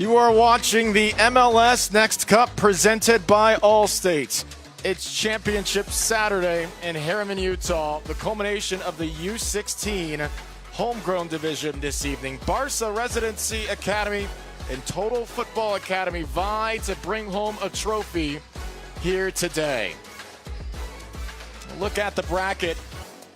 You are watching the MLS Next Cup presented by Allstate. It's Championship Saturday in Harriman, Utah, the culmination of the U16 homegrown division this evening. Barca Residency Academy and Total Football Academy vie to bring home a trophy here today. Look at the bracket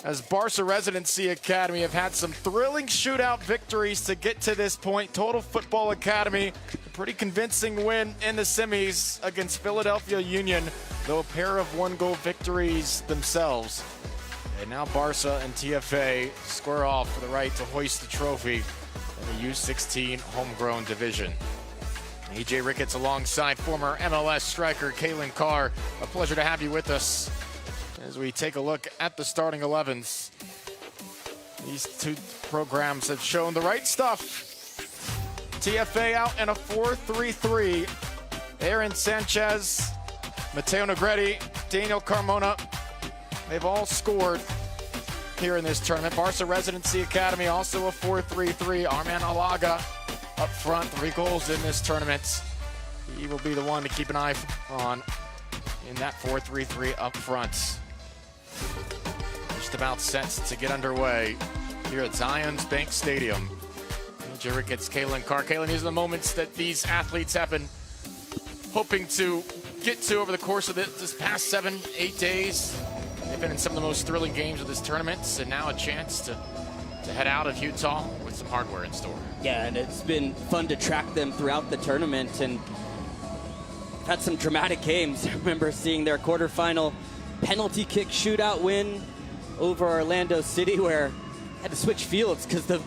as Barca Residency Academy have had some thrilling shootout victories to get to this point. Total Football Academy, a pretty convincing win in the semis against Philadelphia Union, though a pair of one-goal victories themselves. And now Barca and TFA square off for the right to hoist the trophy in the U16 homegrown division. AJ Ricketts alongside former MLS striker Kalen Carr. A pleasure to have you with us as we take a look at the starting 11s. These two programs have shown the right stuff. TFA out in a 4-3-3. Aaron Sanchez, Matteo Negretti, Daniel Carmona, they've all scored here in this tournament. Barca Residency Academy also a 4-3-3. Arman Alaga up front, 3 goals in this tournament. He will be the one to keep an eye on in that 4-3-3 up front. Just about set to get underway here at Zions Bank Stadium. AJ Ricketts, Kalen Carr. Kalen, these are the moments that these athletes have been hoping to get to over the course of this past 7-8 days. They've been in some of the most thrilling games of this tournament, and now a chance to head out of Utah with some hardware in store. Yeah, and it's been fun to track them throughout the tournament, and had some dramatic games. I remember seeing their quarterfinal penalty kick shootout win over Orlando City, where I had to switch fields because the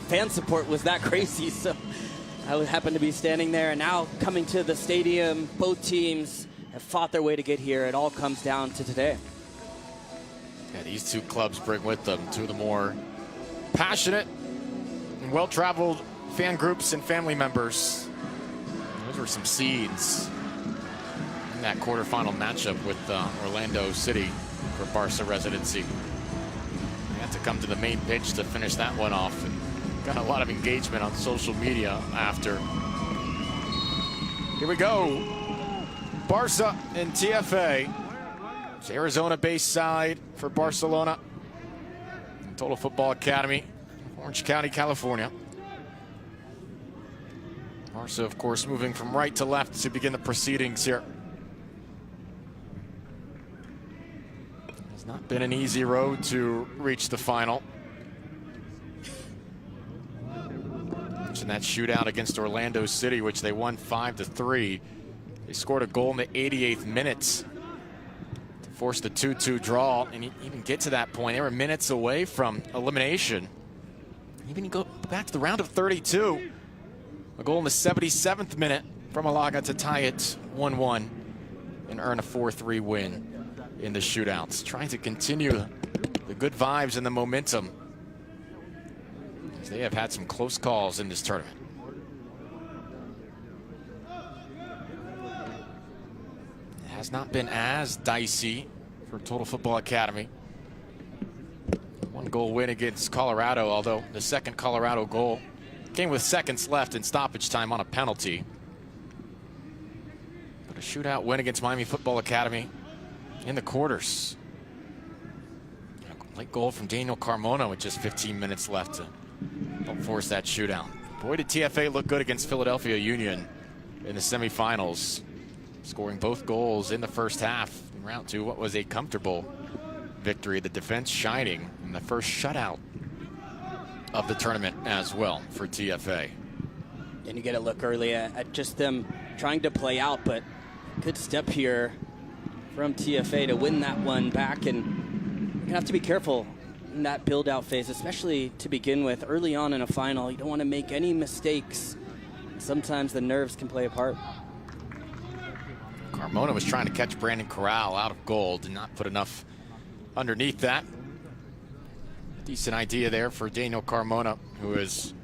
fan support was that crazy. So I happened to be standing there, and now coming to the stadium, both teams have fought their way to get here. It all comes down to today. Yeah, these two clubs bring with them two of the more passionate and well-traveled fan groups and family members. Those were some seeds in that quarterfinal matchup with Orlando City for Barca Residency. They had to come to the main pitch to finish that one off, and got a lot of engagement on social media after. Here we go. Barca and TFA. It's Arizona-based side for Barcelona. Total Football Academy, Orange County, California. Barca, of course, moving from right to left to begin the proceedings here. It's not been an easy road to reach the final. In that shootout against Orlando City, which they won 5-3. They scored a goal in the 88th minute to force the 2-2 draw, and even get to that point, they were minutes away from elimination. Even go back to the round of 32. A goal in the 77th minute from Alaga to tie it 1-1 and earn a 4-3 win in the shootouts. Trying to continue the good vibes and the momentum. They have had some close calls in this tournament. It has not been as dicey for Total Football Academy. 1-goal win against Colorado, although the second Colorado goal came with seconds left in stoppage time on a penalty. But a shootout win against Miami Football Academy in the quarters. A late goal from Daniel Carmona with just 15 minutes left to don't force that shootout. Boy, did TFA look good against Philadelphia Union in the semifinals, scoring both goals in the first half. In round 2, what was a comfortable victory. The defense shining in the first shutout of the tournament as well for TFA. And you get a look early at just them trying to play out, but good step here from TFA to win that one back. And you're going to have to be careful in that build-out phase, especially to begin with. Early on in a final, you don't want to make any mistakes. Sometimes the nerves can play a part. Carmona was trying to catch Brandon Corral out of goal, did not put enough underneath that. Decent idea there for Daniel Carmona, who has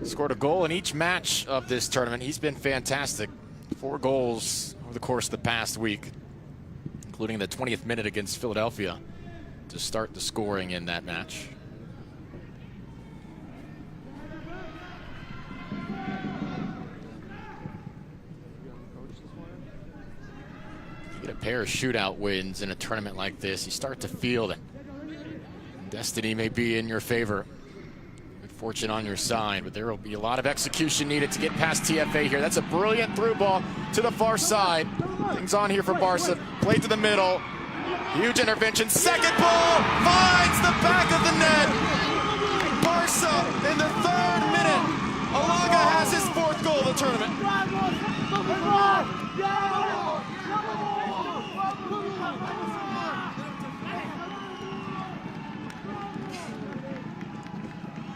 scored a goal in each match of this tournament. He's been fantastic. 4 goals over the course of the past week, including the 20th minute against Philadelphia to start the scoring in that match. pair of shootout wins in a tournament like this, you start to feel that destiny may be in your favor. Good fortune on your side, but there will be a lot of execution needed to get past TFA here. That's a brilliant through ball to the far side. Things on here for Barca. Played to the middle. Huge intervention. Second ball finds the back of the net. Barca in the 3rd minute. Alaga has his 4th goal of the tournament.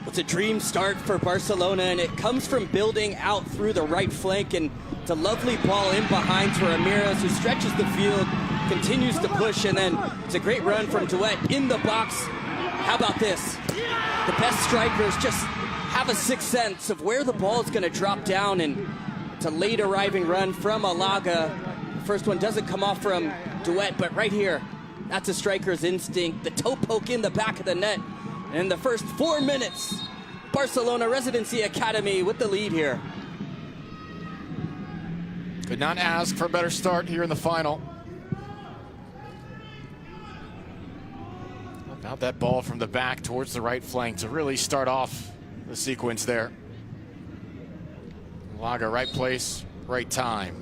It's a dream start for Barcelona, and it comes from building out through the right flank, and it's a lovely ball in behind to Ramirez, who stretches the field, continues to push, and then it's a great run from Duet in the box. How about this? The best strikers just have a sixth sense of where the ball is going to drop down, and it's a late arriving run from Alaga. The first one doesn't come off from Duet, but right here, that's a striker's instinct. The toe poke in the back of the net. And in the first 4 minutes, Barcelona Residency Academy with the lead here. Could not ask for a better start here in the final. About that ball from the back towards the right flank to really start off the sequence there. Laga, right place, right time.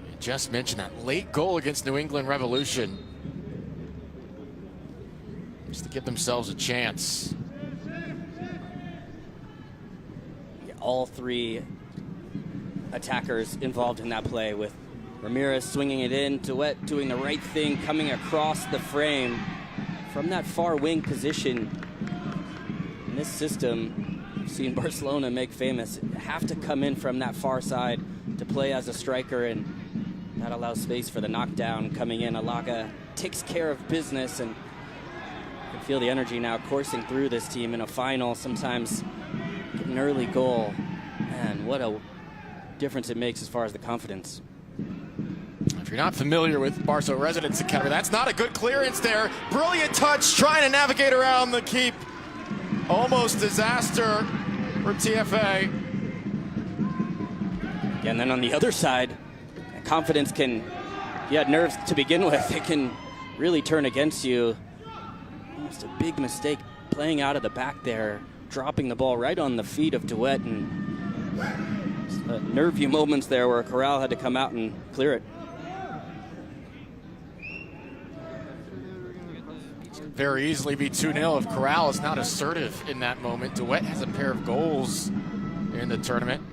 You just mentioned that late goal against New England Revolution. Just to give themselves a chance. All 3 attackers involved in that play, with Ramirez swinging it in, Duet doing the right thing, coming across the frame from that far wing position. In this system, we've seen Barcelona make famous, have to come in from that far side to play as a striker, and that allows space for the knockdown coming in. Alaga takes care of business, and you can feel the energy now coursing through this team in a final. Sometimes get an early goal, and what a difference it makes as far as the confidence. If you're not familiar with Barca Residency Academy, that's not a good clearance there. Brilliant touch, trying to navigate around the keep. Almost disaster for TFA. Yeah, and then on the other side, confidence can, you had nerves to begin with, it can really turn against you. Almost a big mistake playing out of the back there, dropping the ball right on the feet of Duet, and nervy moments there where Corral had to come out and clear it. Very easily be 2-0 if Corral is not assertive in that moment. Duet has a pair of goals in the tournament,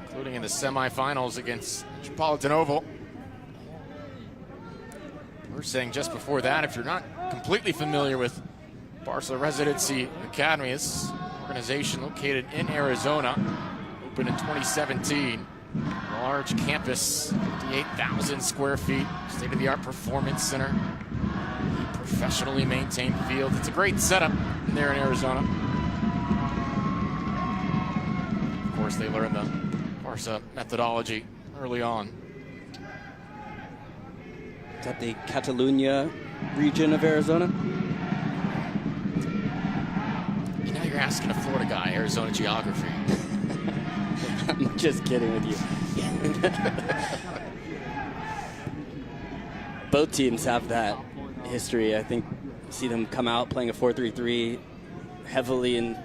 including in the semifinals against Metropolitan Oval. We're saying just before that, if you're not completely familiar with Barca Residency Academy, this organization located in Arizona, opened in 2017. A large campus, 58,000 square feet, state-of-the-art performance center, professionally maintained field. It's a great setup there in Arizona. Of course, they learned the Barca methodology early on. Is that the Catalunya region of Arizona? You know, you're asking a Florida guy, Arizona geography. I'm just kidding with you. Both teams have that history. I think you see them come out playing a 4-3-3, heavily in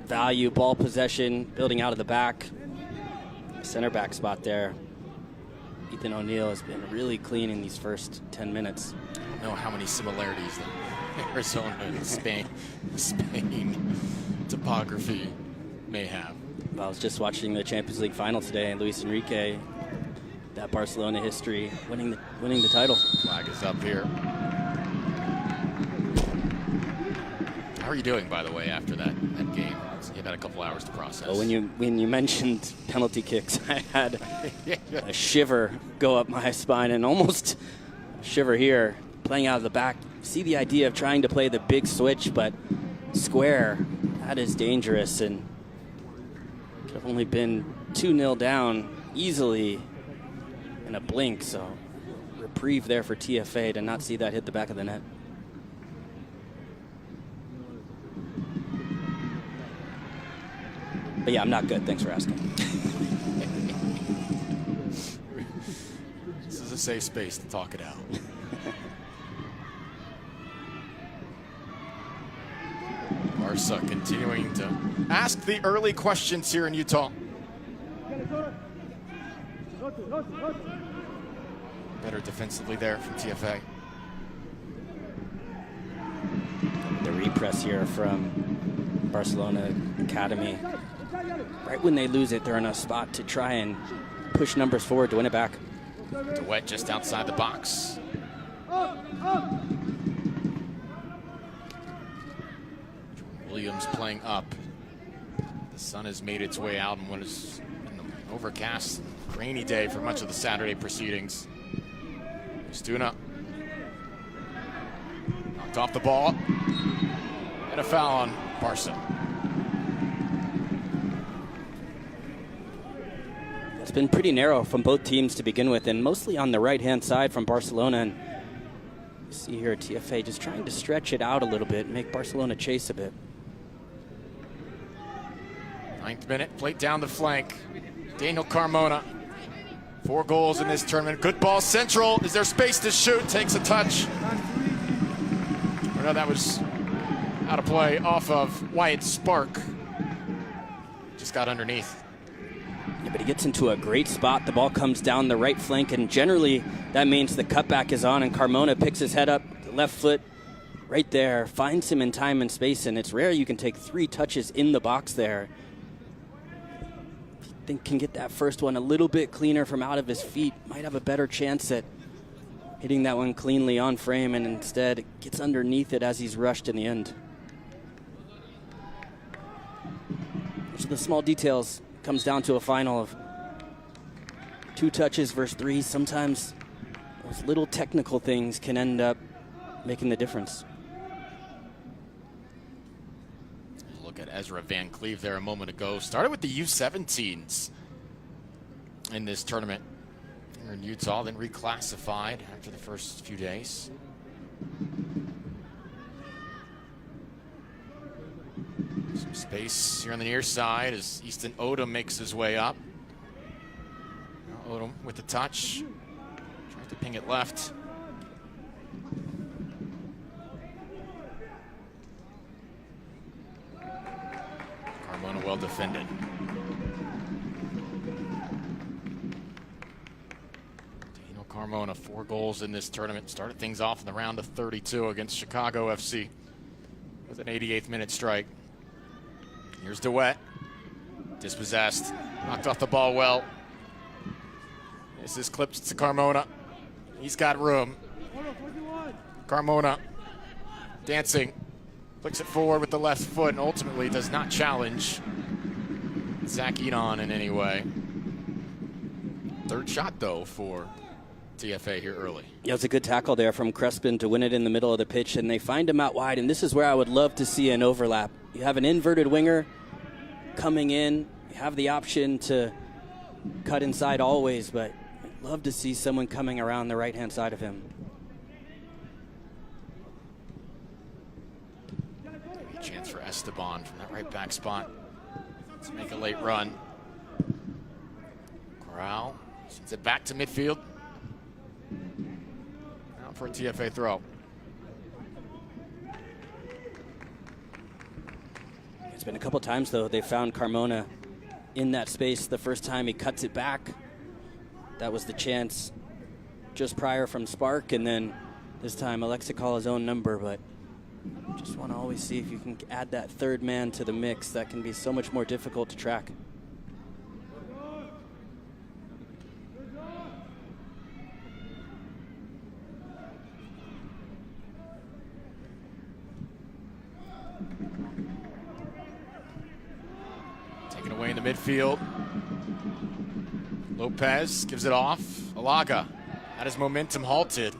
value, ball possession, building out of the back. Center back spot there. Ethan O'Neill has been really clean in these first 10 minutes. I don't know how many similarities that Arizona and Spain topography may have. I was just watching the Champions League final today, and Luis Enrique, that Barcelona history, winning the title. Flag is up here. How are you doing, by the way, after that game? So you've had a couple hours to process. Well, when you mentioned penalty kicks, I had a shiver go up my spine, and almost a shiver here, playing out of the back. See the idea of trying to play the big switch, but square, that is dangerous, and could have only been 2-0 down easily in a blink, so reprieve there for TFA to not see that hit the back of the net. But yeah, I'm not good. Thanks for asking. This is a safe space to talk it out. Barca continuing to ask the early questions here in Utah. Better defensively there from TFA. The repress here from Barcelona Academy. Right when they lose it, they're in a spot to try and push numbers forward to win it back. DeWitt just outside the box. Williams playing up. The sun has made its way out on what is an overcast, rainy day for much of the Saturday proceedings. Stuna knocked off the ball. And a foul on Barca. It's been pretty narrow from both teams to begin with, and mostly on the right-hand side from Barcelona. And you see here TFA just trying to stretch it out a little bit, make Barcelona chase a bit. 9th minute, plate down the flank. Daniel Carmona. 4 goals in this tournament. Good ball central. Is there space to shoot? Takes a touch. Oh, no, that was out of play off of Wyatt Spark. Just got underneath. Yeah, but he gets into a great spot. The ball comes down the right flank, and generally that means the cutback is on, and Carmona picks his head up, left foot right there, finds him in time and space, and it's rare you can take 3 touches in the box there. I think can get that first one a little bit cleaner from out of his feet. Might have a better chance at hitting that one cleanly on frame, and instead gets underneath it as he's rushed in the end. Those are the small details. Comes down to a final of 2 touches versus 3. Sometimes those little technical things can end up making the difference. Look at Ezra Van Cleve there a moment ago. Started with the U17s in this tournament here in Utah, then reclassified after the first few days. Some space here on the near side as Easton Odom makes his way up. Now Odom with the touch. Trying to ping it left. Carmona well defended. Daniel Carmona, 4 goals in this tournament. Started things off in the round of 32 against Chicago FC with an 88th minute strike. Here's DeWitt, dispossessed, knocked off the ball well. This is clipped to Carmona. He's got room. Carmona dancing, flicks it forward with the left foot, and ultimately does not challenge Zach Enon in any way. 3rd shot, though, for TFA here early. Yeah, it's a good tackle there from Crespin to win it in the middle of the pitch, and they find him out wide, and this is where I would love to see an overlap. You have an inverted winger coming in. You have the option to cut inside always, but I'd love to see someone coming around the right-hand side of him. Maybe a chance for Esteban from that right back spot to make a late run. Corral sends it back to midfield. Now for a TFA throw. It's been a couple times, though, they found Carmona in that space. The first time he cuts it back, that was the chance just prior from Spark, and then this time elects to call his own number, but just want to always see if you can add that 3rd man to the mix. That can be so much more difficult to track. Away in the midfield. Lopez gives it off. Alaga had his momentum halted.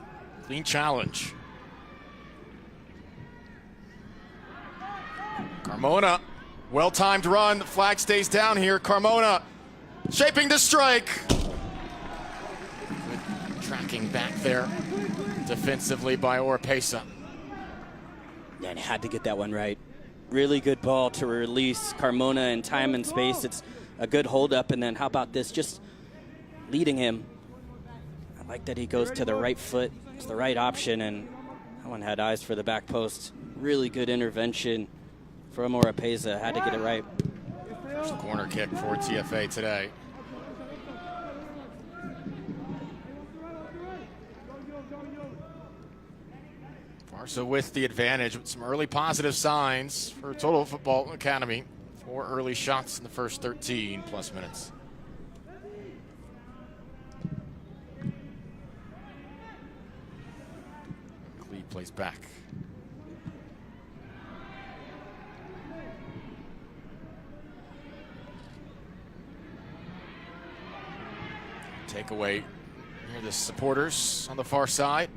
Clean challenge. Carmona, well-timed run. The flag stays down here. Carmona shaping to strike. Good tracking back there defensively by Oropesa. Yeah, and had to get that one right. Really good ball to release Carmona in time and space. It's a good hold up, and then how about this, just leading him. I like that he goes to the right foot. It's the right option, and that one had eyes for the back post. Really good intervention from Oropeza. Had to get it right. First corner kick for TFA today. Barca with the advantage with some early positive signs for Total Football Academy. 4 early shots in the first 13 plus minutes. Cleve plays back. Takeaway near the supporters on the far side.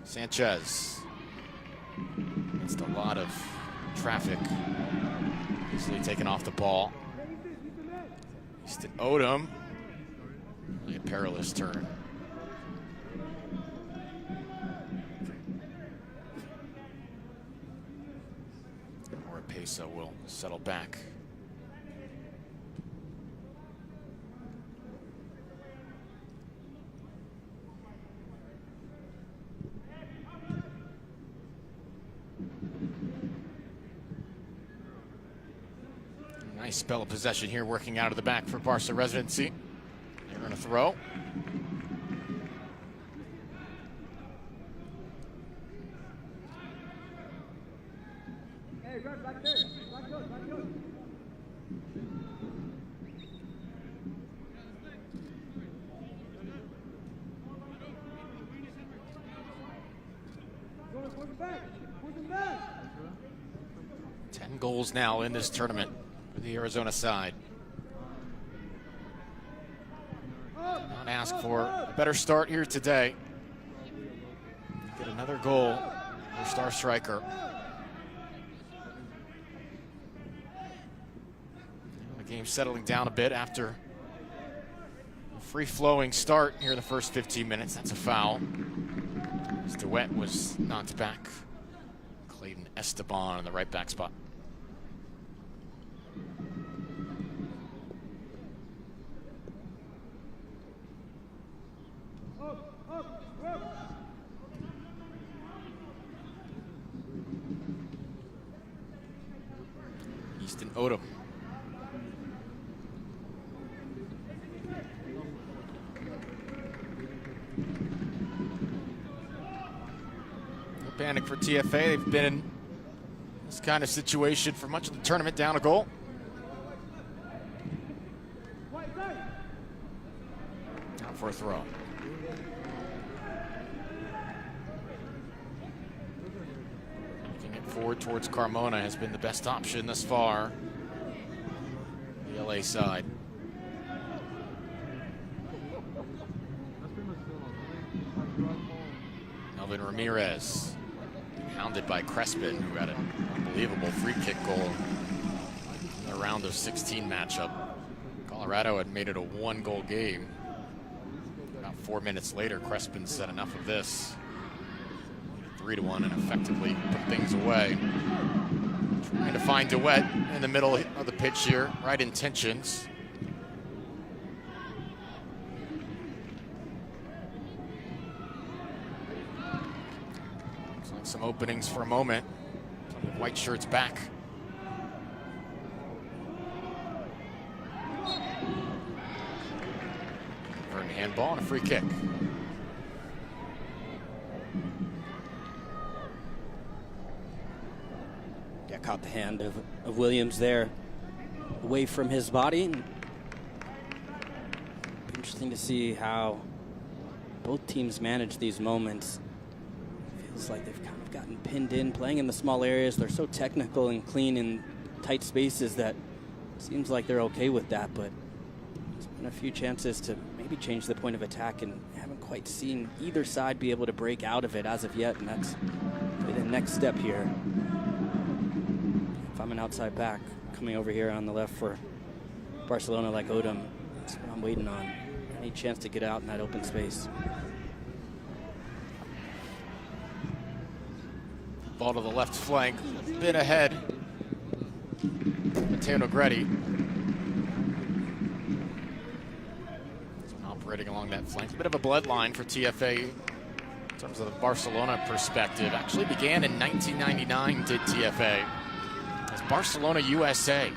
Sanchez. Against a lot of traffic. Easily taken off the ball. Easton Odom. Really a perilous turn. Oropeza will settle back. Nice spell of possession here, working out of the back for Barca Residency. They're going to throw. Ten goals now in this tournament for the Arizona side. Not ask for a better start here today. Get another goal for star striker. The game's settling down a bit after a free-flowing start here in the first 15 minutes. That's a foul. As DeWitt was knocked back. Clayton Esteban in the right back spot. Easton Odom. No panic for TFA. They've been in this kind of situation for much of the tournament, down a goal. Out for a throw. Forward towards Carmona has been the best option thus far. The LA side. Melvin Ramirez, hounded by Crespin, who had an unbelievable free kick goal in the round of 16 matchup. Colorado had made it a 1-goal game. About 4 minutes later, Crespin said enough of this. 3-1 and effectively put things away. Trying to find DeWitt in the middle of the pitch here. Right intentions. Looks like some openings for a moment. White shirts back. For a handball and a free kick. Caught the hand of Williams there, away from his body. Interesting to see how both teams manage these moments. Feels like they've kind of gotten pinned in, playing in the small areas. They're so technical and clean in tight spaces that it seems like they're okay with that, but there's been a few chances to maybe change the point of attack, and haven't quite seen either side be able to break out of it as of yet, and that's the next step here. If I'm an outside back coming over here on the left for Barcelona like Odom, that's what I'm waiting on. Any chance to get out in that open space. Ball to the left flank, a bit ahead Matteo Negretti. Operating along that flank. A bit of a bloodline for TFA in terms of the Barcelona perspective. Actually began in 1999, did TFA. As Barcelona USA. It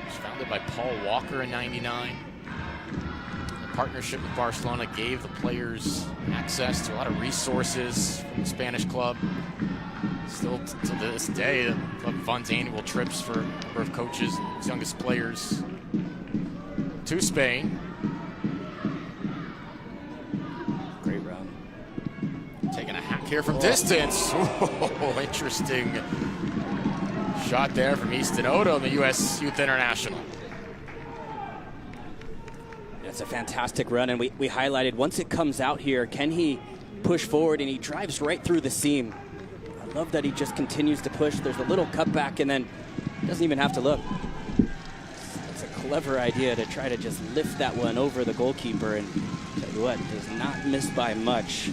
was founded by Paul Walker in 99. The partnership with Barcelona gave the players access to a lot of resources from the Spanish club. Still to this day, the club funds annual trips for a number of coaches and its youngest players to Spain. Great run. Taking a hack here from distance. Oh, interesting shot there from Easton Odom, the U.S. Youth International. That's a fantastic run, and we highlighted once it comes out here, can he push forward, and he drives right through the seam. I love that he just continues to push. There's a little cutback, and then doesn't even have to look. It's a clever idea to try to just lift that one over the goalkeeper, and tell you what, does not miss by much.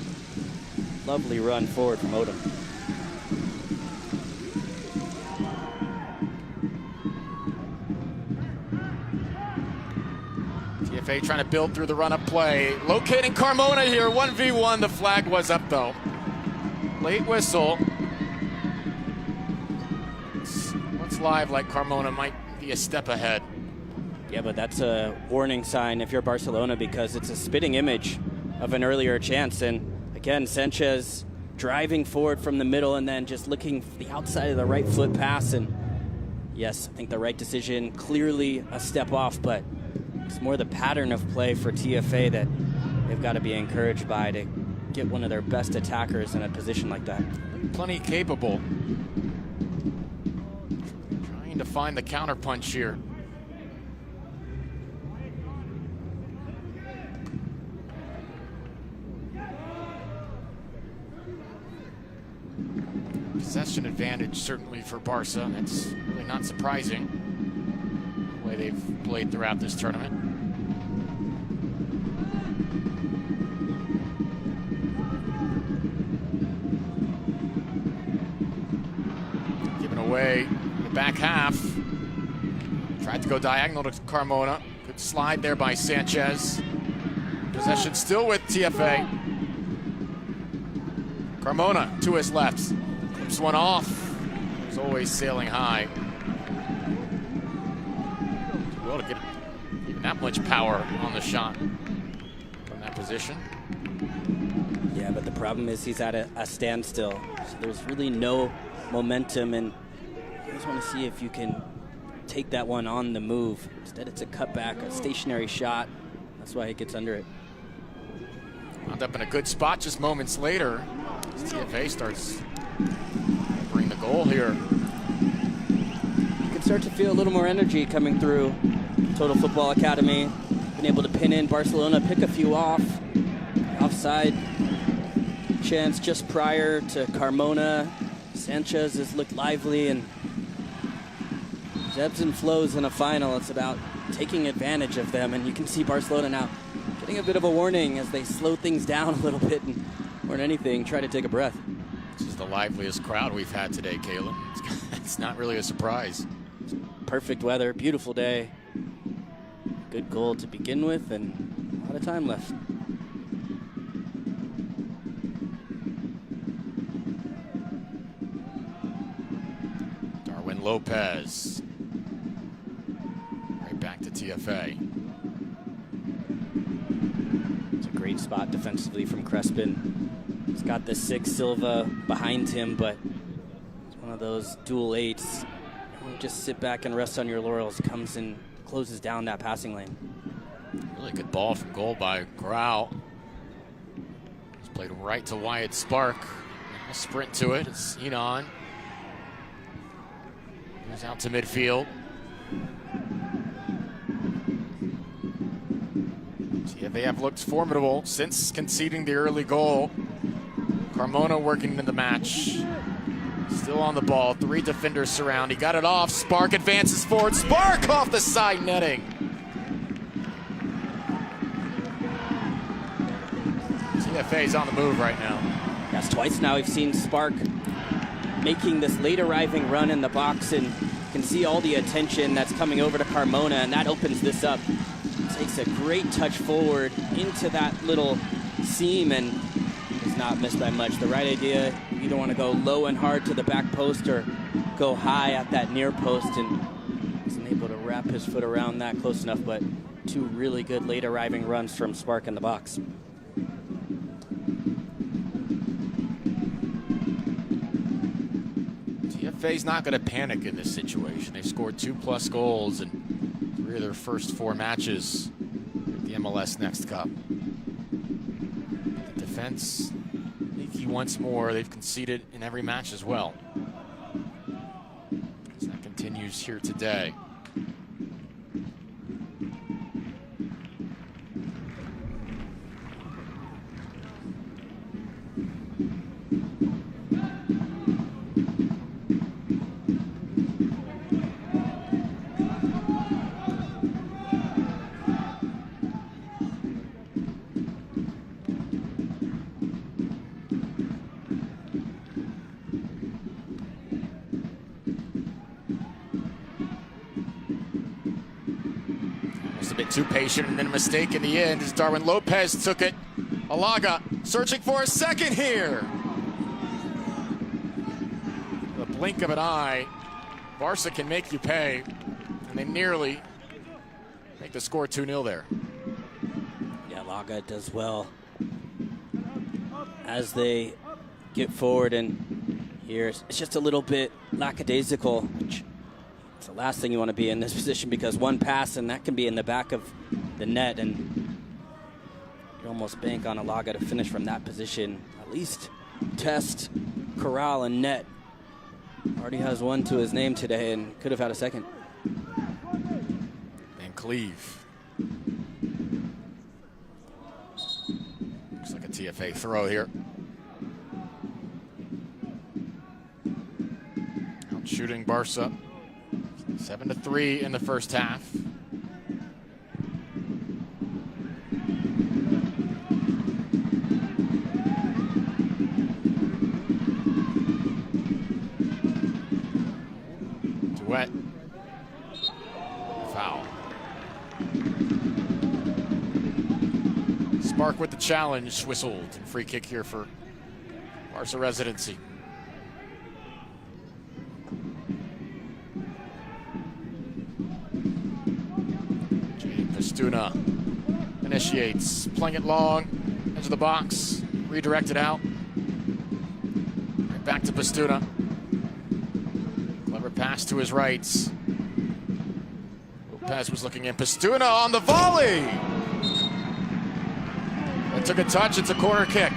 Lovely run forward from Odom. TFA trying to build through the run-up play. Locating Carmona here, 1v1. The flag was up, though. Late whistle. Looks live like Carmona might be a step ahead. Yeah, but that's a warning sign if you're Barcelona, because it's a spitting image of an earlier chance. And again, Sanchez driving forward from the middle and then just looking for the outside of the right foot pass. And yes, I think the right decision, clearly a step off, but it's more the pattern of play for TFA that they've got to be encouraged by to get one of their best attackers in a position like that. Plenty capable. Trying to find the counterpunch here. Possession advantage certainly for Barca. It's really not surprising the way they've played throughout this tournament. Given away in the back half. Tried to go diagonal to Carmona. Good slide there by Sanchez. Possession still with TFA. Carmona to his left. Clips one off. He's always sailing high. Well, to get even that much power on the shot from that position. Yeah, but the problem is he's at a standstill. So there's really no momentum, and you just want to see if you can take that one on the move. Instead, it's a cutback, a stationary shot. That's why he gets under it. Wound up in a good spot just moments later. As TFA starts bring the goal here. You can start to feel a little more energy coming through Total Football Academy. Been able to pin in Barcelona, pick a few off. Offside chance just prior to Carmona. Sanchez has looked lively, and ebbs and flows in a final. It's about taking advantage of them, and you can see Barcelona now getting a bit of a warning as they slow things down a little bit and more than anything, try to take a breath. This is the liveliest crowd we've had today, Caleb. It's not really a surprise. Perfect weather, beautiful day. Good goal to begin with, and a lot of time left. Darwin Lopez. Right back to TFA. It's a great spot defensively from Crespin. He's got the 6 Silva behind him, but it's one of those dual 8s. Don't just sit back and rest on your laurels. Comes and closes down that passing lane. Really good ball from goal by Grau. He's played right to Wyatt Spark. A sprint to it. It's Enon. Moves out to midfield. TFA have looked formidable since conceding the early goal. Carmona working into the match. Still on the ball. 3 defenders surround. He got it off. Spark advances forward. Spark off the side netting. TFA's on the move right now. Yes, twice now we've seen Spark making this late arriving run in the box and can see all the attention that's coming over to Carmona, and that opens this up. Takes a great touch forward into that little seam and is not missed by much. The right idea, you either want to go low and hard to the back post or go high at that near post, and wasn't able to wrap his foot around that close enough, but two really good late arriving runs from Spark in the box. TFA's not going to panic in this situation. They've scored 2+ goals in 3 of their first 4 matches at the MLS Next Cup. The defense, leaky once more. They've conceded in every match as well. So that continues here today. A bit too patient, and then a mistake in the end as Darwin Lopez took it. Alaga searching for a second here. The blink of an eye, Barca can make you pay, and they nearly make the score 2-0 there. Yeah, Alaga does well as they get forward, and here it's just a little bit lackadaisical. It's the last thing you want to be in this position, because one pass and that can be in the back of the net, and you almost bank on Alaga to finish from that position. At least test Corral and net. Already has one to his name today and could have had a second. And Cleve. Looks like a TFA throw here. Out shooting Barca. 7-3 in the first half. Duet. Foul. Spark with the challenge, whistled, and free kick here for Barca Residency. Pastuna initiates, playing it long, into the box, redirected out. Right back to Pastuna. Clever pass to his right. Lopez was looking in. Pastuna on the volley! It took a touch, it's a corner kick.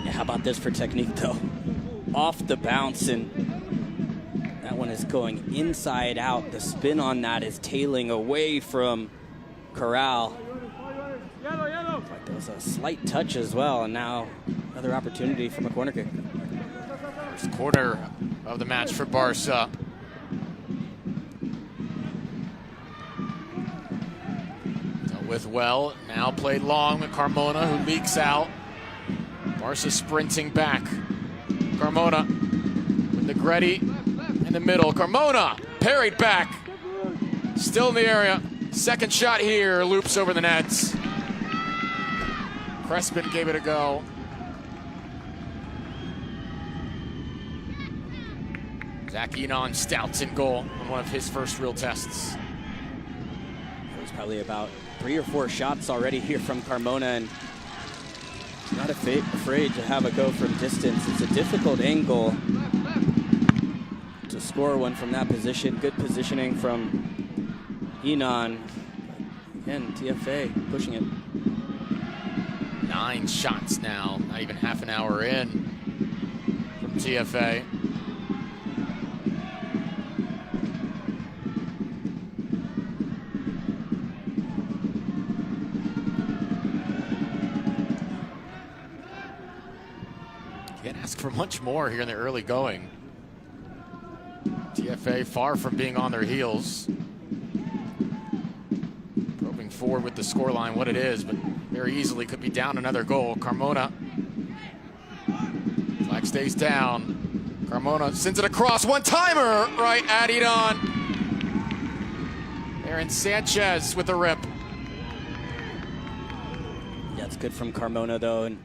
How about this for technique, though? Off the bounce, and that one is going inside out. The spin on that is tailing away from Corral. Like there was a slight touch as well, and now another opportunity from a corner kick. First quarter of the match for Barca. Dealt with well, now played long with Carmona, who leaks out. Barca sprinting back. Carmona with Negretti in the middle. Carmona parried back. Still in the area. Second shot here, loops over the nets. Crespin gave it a go. Zach Enon stouts in goal on one of his first real tests. It was probably about 3 or 4 shots already here from Carmona, and not afraid to have a go from distance. It's a difficult angle to score one from that position. Good positioning from Enon. Again, TFA pushing it. 9 shots now, not even half an hour in from TFA. Can't ask for much more here in the early going. TFA far from being on their heels. forward with the scoreline what it is, but very easily could be down another goal. Carmona. Flag stays down. Carmona sends it across. One-timer right at Inan. Aaron Sanchez with the rip. Yeah, it's good from Carmona, though, and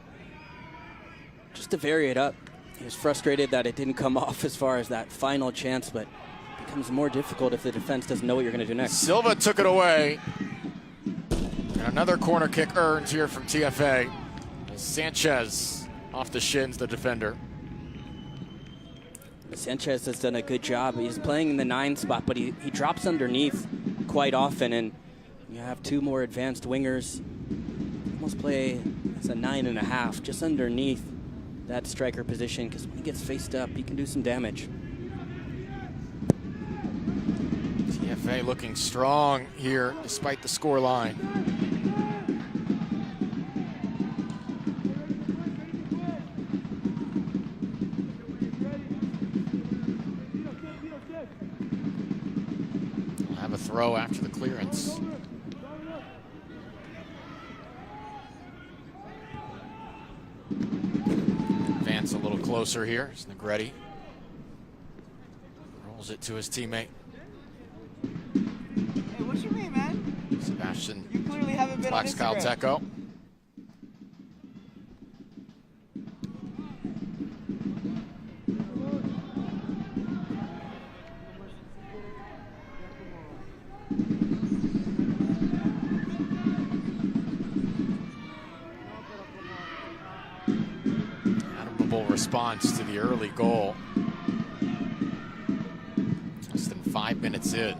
just to vary it up. He was frustrated that it didn't come off as far as that final chance, but it becomes more difficult if the defense doesn't know what you're going to do next. Silva took it away. And another corner kick earned here from TFA. Sanchez off the shins, the defender. Sanchez has done a good job. He's playing in the 9 spot, but he drops underneath quite often, and you have 2 more advanced wingers. Almost play as a 9.5, just underneath that striker position, because when he gets faced up, he can do some damage. TFA looking strong here despite the score line. We'll have a throw after the clearance. A little closer here. It's Negretti. Rolls it to his teammate. Hey, what's your name, man? Sebastian. You clearly haven't been on Instagram. Calteco. Response to the early goal. Less than 5 minutes in.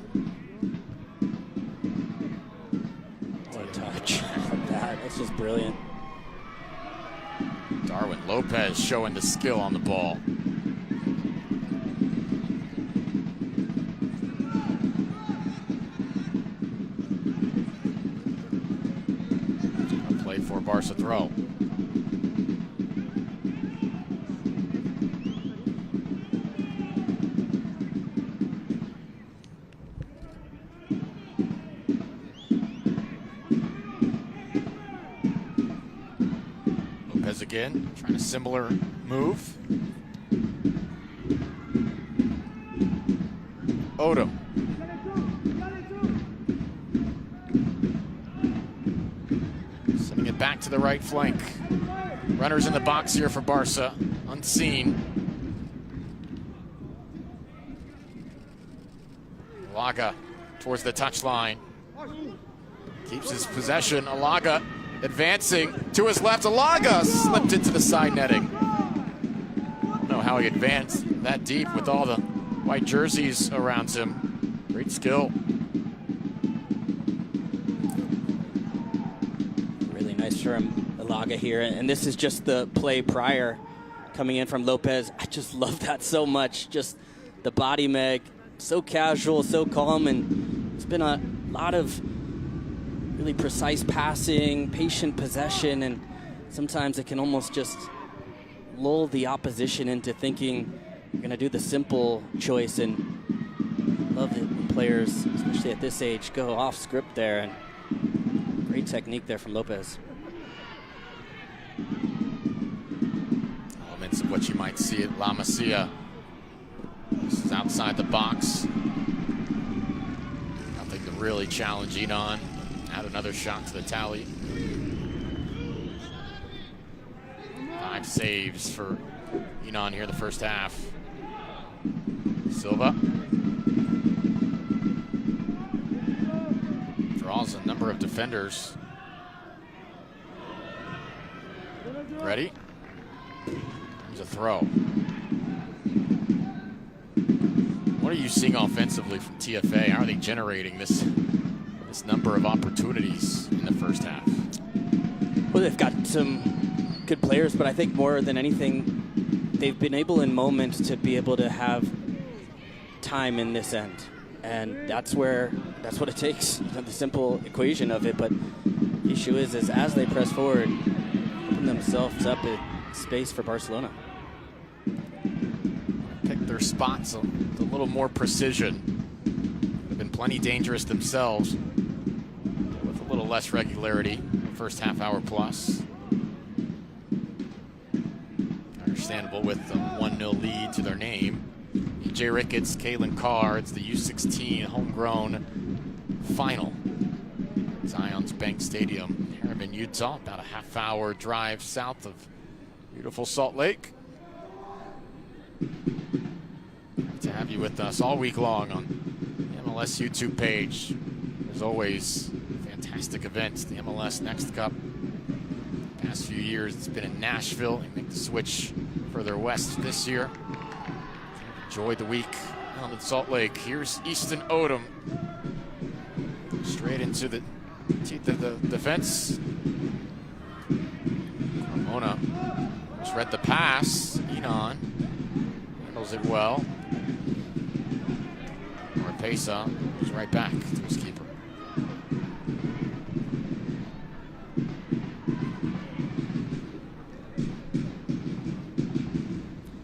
What a touch. That's just brilliant. Darwin Lopez showing the skill on the ball. A play for Barca throw. Again, trying a similar move. Odom. Sending it back to the right flank. Runners in the box here for Barca, unseen. Alaga towards the touchline. Keeps his possession. Alaga advancing to his left. Alaga slipped into the side netting. I don't know how he advanced that deep with all the white jerseys around him. Great skill. Really nice from Alaga here. And this is just the play prior coming in from Lopez. I just love that so much. Just the body mag, so casual, so calm. And it's been a lot of really precise passing, patient possession, and sometimes it can almost just lull the opposition into thinking you're going to do the simple choice. And love it when players, especially at this age, go off script there. And great technique there from Lopez. Elements of what you might see at La Masia. This is outside the box. Nothing to really challenge Inan. Add another shot to the tally. 5 saves for Inan here the first half. Silva draws a number of defenders. Ready? There's a throw. What are you seeing offensively from TFA? How are they generating this number of opportunities in the first half? Well, they've got some good players, but I think more than anything, they've been able in moments to be able to have time in this end. And that's what it takes, the simple equation of it. But the issue is as they press forward, open themselves up in space for Barcelona. Pick their spots with a little more precision. They've been plenty dangerous themselves. With a little less regularity, first half hour plus. Understandable with the 1-0 lead to their name. Jay Ricketts, Kalen Carr, it's the U16 homegrown final. Zions Bank Stadium, Harriman, Utah, about a half-hour drive south of beautiful Salt Lake. Great to have you with us all week long on the MLS YouTube page. As always, fantastic events. The MLS Next Cup. Past few years, it's been in Nashville. They make the switch further west this year. Enjoyed the week down in Salt Lake. Here's Easton Odom. Straight into the teeth of the defense. Carmona just read the pass. Enon handles it well. Marpesa is right back to his keeper.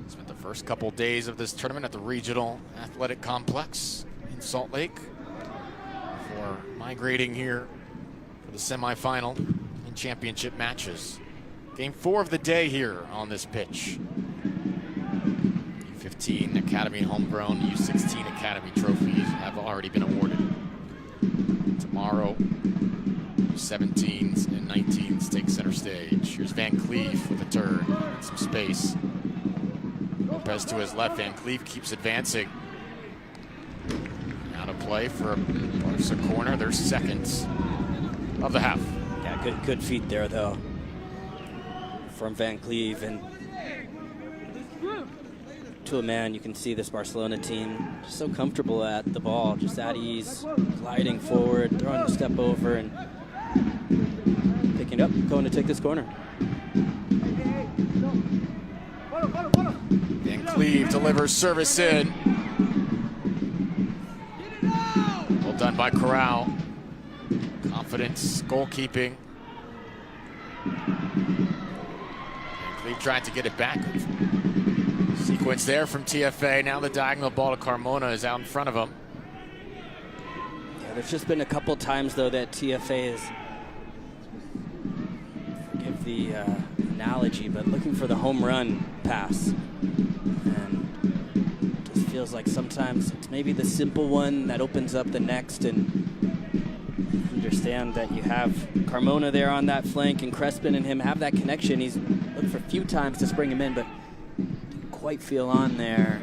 Spent the first couple days of this tournament at the Regional Athletic Complex in Salt Lake before migrating here for the semifinal and championship matches. Game 4 of the day here on this pitch. U15 Academy Homegrown, U16 Academy trophies have already been awarded. Tomorrow, U17s and 19s take center stage. Here's Van Cleef with a turn and some space. Lopez to his left. Van Cleef keeps advancing. Out of play for a Barca corner. Their seconds of the half. Yeah, good feet there, though, from Van Cleef. And to a man, you can see this Barcelona team just so comfortable at the ball, just at ease, gliding forward, throwing a step over, and picking up, going to take this corner. Van Cleef delivers service in. Well done by Corral. Confidence, goalkeeping. Van Cleef trying to get it back. Sequence there from TFA. Now the diagonal ball to Carmona is out in front of him. Yeah, there's just been a couple times, though, that TFA is, forgive the analogy, but looking for the home run pass. And it just feels like sometimes it's maybe the simple one that opens up the next. And understand that you have Carmona there on that flank, and Crespin and him have that connection. He's looked for a few times to spring him in, but didn't quite feel on there.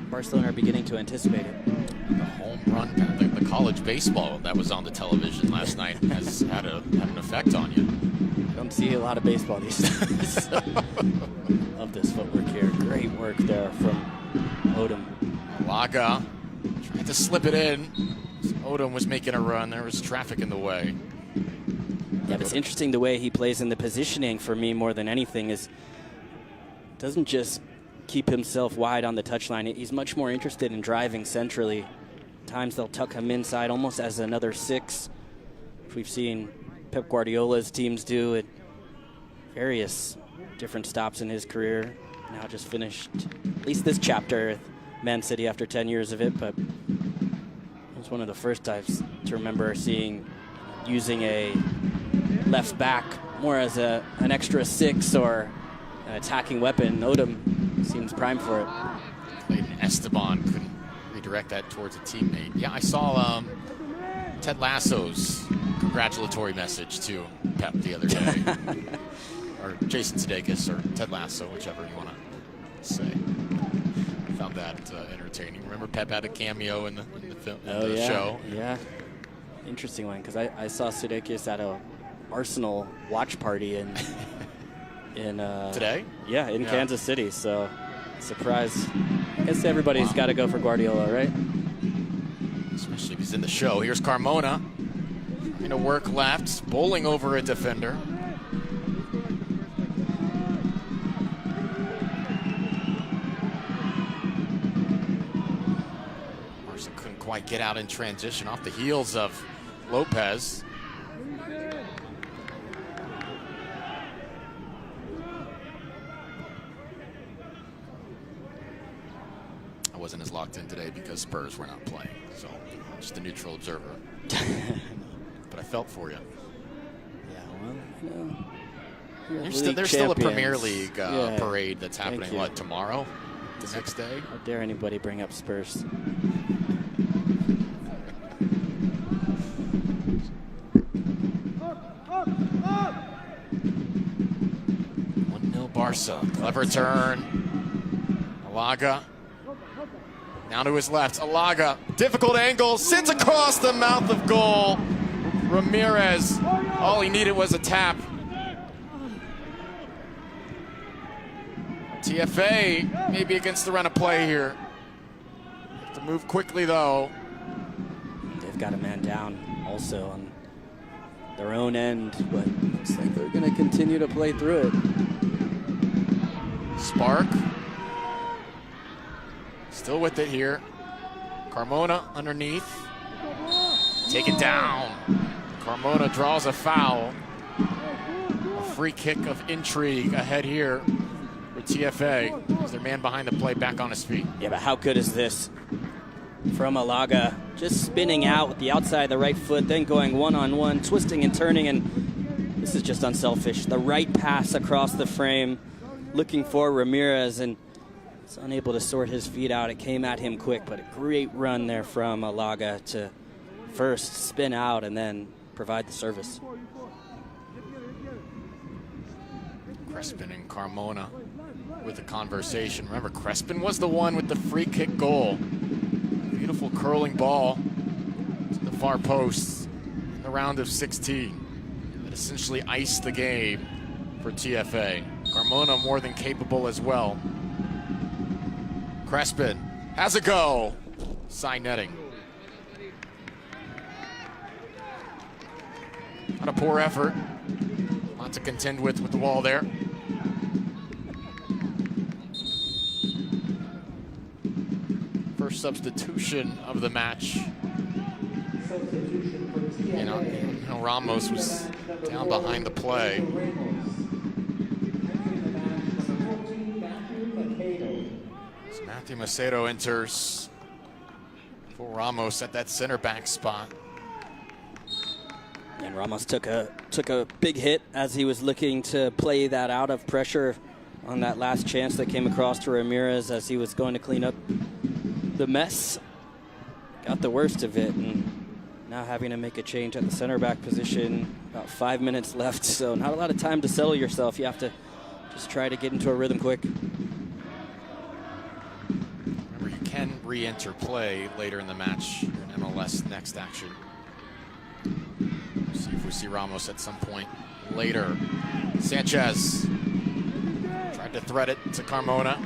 Barcelona are beginning to anticipate it. The home run, the college baseball that was on the television last night has had an effect on you. I don't see a lot of baseball these days. Love this footwork here. Great work there from Odom. Laga tried to slip it in. Odom was making a run. There was traffic in the way. Yeah, but it's interesting the way he plays in the positioning. For me, more than anything, is doesn't just keep himself wide on the touchline. He's much more interested in driving centrally. Times they'll tuck him inside almost as another 6. We've seen Pep Guardiola's teams do at various different stops in his career. Now just finished at least this chapter with Man City after 10 years of it, but it was one of the first times to remember seeing using a left back more as an extra 6 or an attacking weapon. Odom seems primed for it. Clayton Esteban couldn't redirect that towards a teammate. Yeah, I saw Ted Lasso's congratulatory message to Pep the other day. Or Jason Sudeikis or Ted Lasso, whichever you want to say. I found that entertaining. Remember Pep had a cameo in the film, show? Yeah. Interesting one, because I saw Sudeikis at a Arsenal watch party in today? Yeah, in Kansas City. So, surprise. I guess everybody's got to go for Guardiola, right? Especially if he's in the show. Here's Carmona. Trying to work left, bowling over a defender. Marson couldn't quite get out in transition off the heels of Lopez. I wasn't as locked in today because Spurs were not playing, so just a neutral observer. But I felt for you. There's still a Premier League parade that's happening, what, tomorrow? The next day? How dare anybody bring up Spurs? 1-0 Barca. Clever turn. Alaga. Now to his left. Alaga. Difficult angle. Sends across the mouth of goal. Ramirez. All he needed was a tap. TFA maybe against the run of play here. Have to move quickly though. They've got a man down also on their own end, but looks like they're going to continue to play through it. Spark. Still with it here. Carmona underneath. Taken down. Carmona draws a foul. A free kick of intrigue ahead here for TFA. Is their man behind the play back on his feet? Yeah, but how good is this from Alaga? Just spinning out with the outside of the right foot, then going one-on-one, twisting and turning, and this is just unselfish. The right pass across the frame, looking for Ramirez, and he's unable to sort his feet out. It came at him quick, but a great run there from Alaga to first spin out and then provide the service. Crespin and Carmona with the conversation. Remember, Crespin was the one with the free kick goal. Beautiful curling ball to the far post in the round of 16. That essentially iced the game for TFA. Carmona more than capable as well. Crespin has a go. Side netting. Not a poor effort. Lot to contend with the wall there. First substitution of the match. You know, Ramos was down behind the play. So Matthew Macedo enters for Ramos at that center back spot. And Ramos took a big hit as he was looking to play that out of pressure on that last chance that came across to Ramirez as he was going to clean up the mess. Got the worst of it, and now having to make a change at the center back position. About 5 minutes left, so not a lot of time to settle yourself. You have to just try to get into a rhythm quick. Remember, you can re-enter play later in the match in MLS Next Action. See if we see Ramos at some point later. Sanchez tried to thread it to Carmona.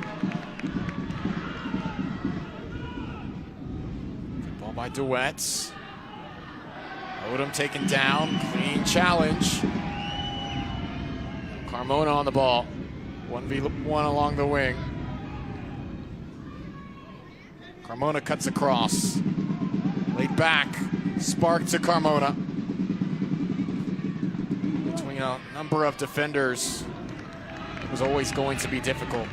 Ball by Duet. Odom taken down. Clean challenge. Carmona on the ball. 1v1 along the wing. Carmona cuts across. Laid back. Spark to Carmona. Between a number of defenders, it was always going to be difficult.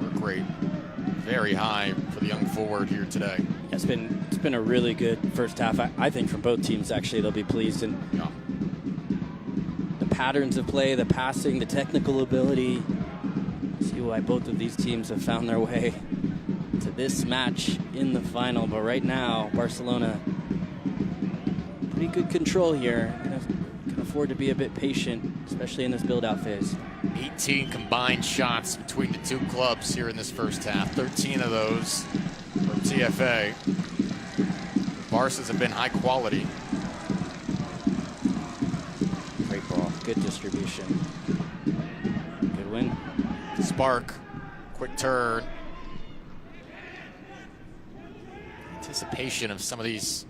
Work rate very high for the young forward here today. It's been a really good first half. I think from both teams, actually, they'll be pleased. And Yeah. the patterns of play, the passing, the technical ability. See why both of these teams have found their way to this match in the final. But right now, Barcelona, pretty good control here. Can afford to be a bit patient, especially in this build-out phase. 18 combined shots between the two clubs here in this first half. 13 of those from TFA. Barca's have been high quality. Great ball, good distribution. Good win. Spark, quick turn. Anticipation of some of these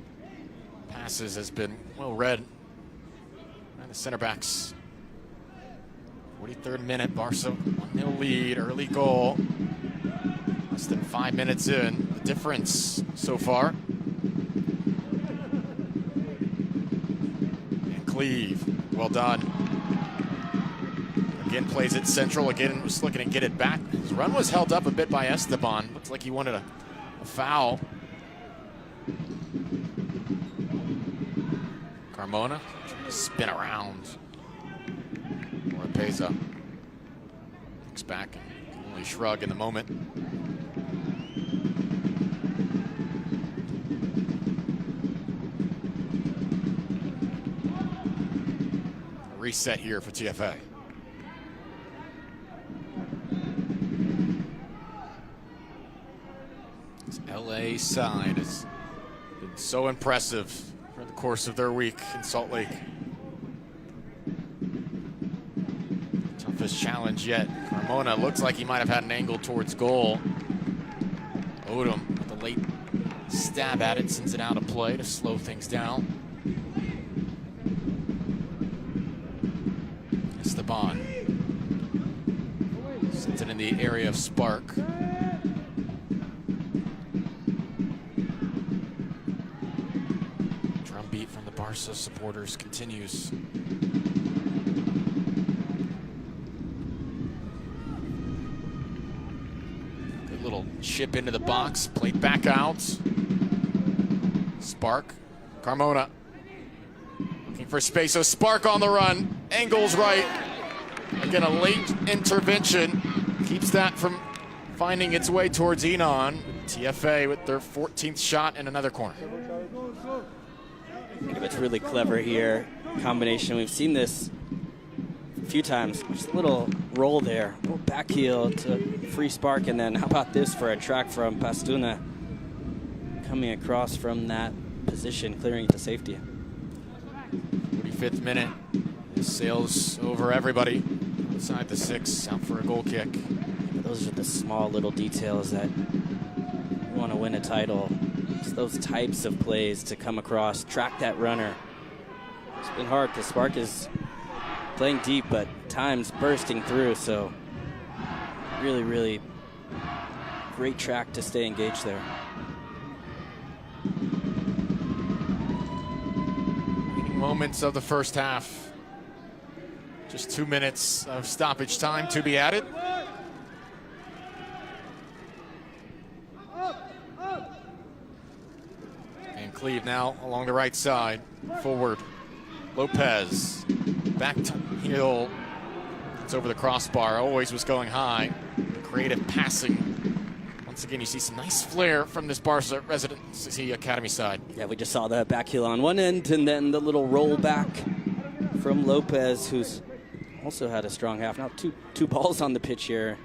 passes has been well read. And the center backs. 43rd minute, Barca 1-0 lead, early goal. Less than 5 minutes in. The difference so far. And Cleve, well done. Again, plays it central. Again, was looking to get it back. His run was held up a bit by Esteban. Looks like he wanted a foul. Carmona trying to spin around. Oropeza looks back and can only shrug in the moment. A reset here for TFA. This LA side has been so impressive for the course of their week in Salt Lake. Toughest challenge yet. Carmona looks like he might have had an angle towards goal. Odom with a late stab at it, sends it out of play to slow things down. Esteban sends it in the area of Spark. Drumbeat from the Barca supporters continues. Good little chip into the box, played back out. Spark, Carmona looking for space, so Spark on the run, angles right. Again, a late intervention keeps that from finding its way towards Enon. TFA with their 14th shot in another corner. I think it's really clever here. Combination, we've seen this a few times. Just a little roll there, a little back heel to free Spark, and then how about this for a track from Pastuna coming across from that position, clearing it to safety. 45th minute. This sails over everybody. Inside the 6, out for a goal kick. Those are the small little details that you want to win a title. It's those types of plays to come across, track that runner. It's been hard because Spark is playing deep, but times bursting through, so really, really great track to stay engaged there. Moments of the first half. Just 2 minutes of stoppage time to be added. And Cleve now along the right side. Forward. Lopez. Back to heel. It's over the crossbar. Always was going high. Creative passing. Once again, you see some nice flair from this Barca Residency Academy side. Yeah, we just saw the back heel on one end, and then the little roll back from Lopez, who's also had a strong half. Now two balls on the pitch here.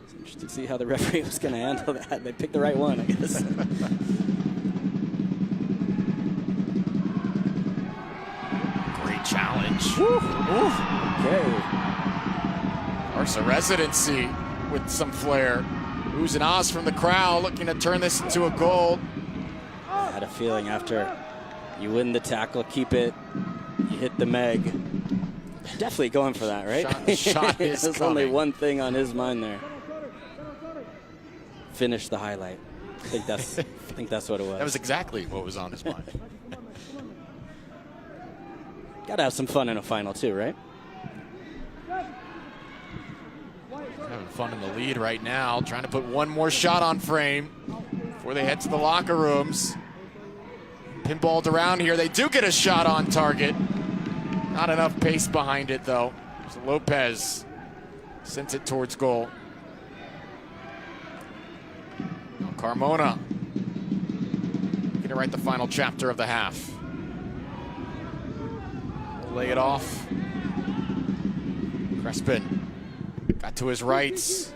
It's interesting to see how the referee was going to handle that. They picked the right one, I guess. Great challenge. Woo. Okay. Barca Residency with some flair. Oohs and ahs from the crowd, looking to turn this into a goal. I had a feeling after you win the tackle, keep it, you hit the Meg. Definitely going for that, right? Shot is There's only one thing on his mind there. Finish the highlight. I think that's what it was. That was exactly what was on his mind. Gotta have some fun in a final too, right? Having fun in the lead right now, trying to put one more shot on frame before they head to the locker rooms. Pinballed around here. They do get a shot on target. Not enough pace behind it, though. So Lopez sent it towards goal. Now Carmona going to write the final chapter of the half. Lay it off. Crespin got to his rights.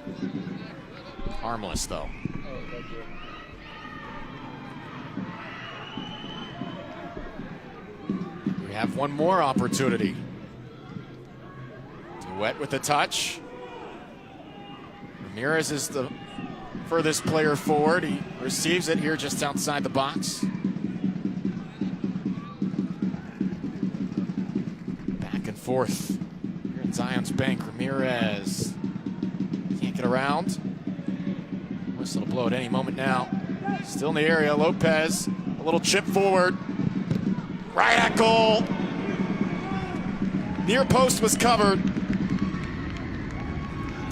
Harmless, though. We have one more opportunity. Duet with the touch. Ramirez is the furthest player forward. He receives it here just outside the box. Back and forth. Here in Zion's Bank, Ramirez can't get around. Whistle to blow at any moment now. Still in the area, Lopez, a little chip forward. Right at goal. Near post was covered.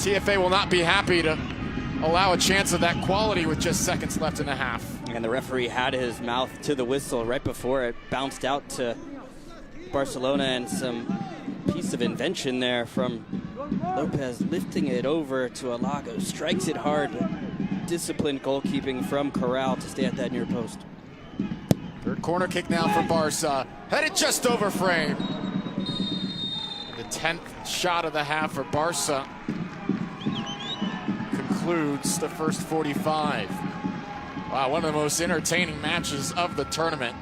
TFA will not be happy to allow a chance of that quality with just seconds left in the half. And the referee had his mouth to the whistle right before it bounced out to Barcelona, and some piece of invention there from Lopez, lifting it over to Alago, strikes it hard. Disciplined goalkeeping from Corral to stay at that near post. Third corner kick now for Barca. Headed just over frame. The 10th shot of the half for Barca concludes the first 45. Wow, one of the most entertaining matches of the tournament.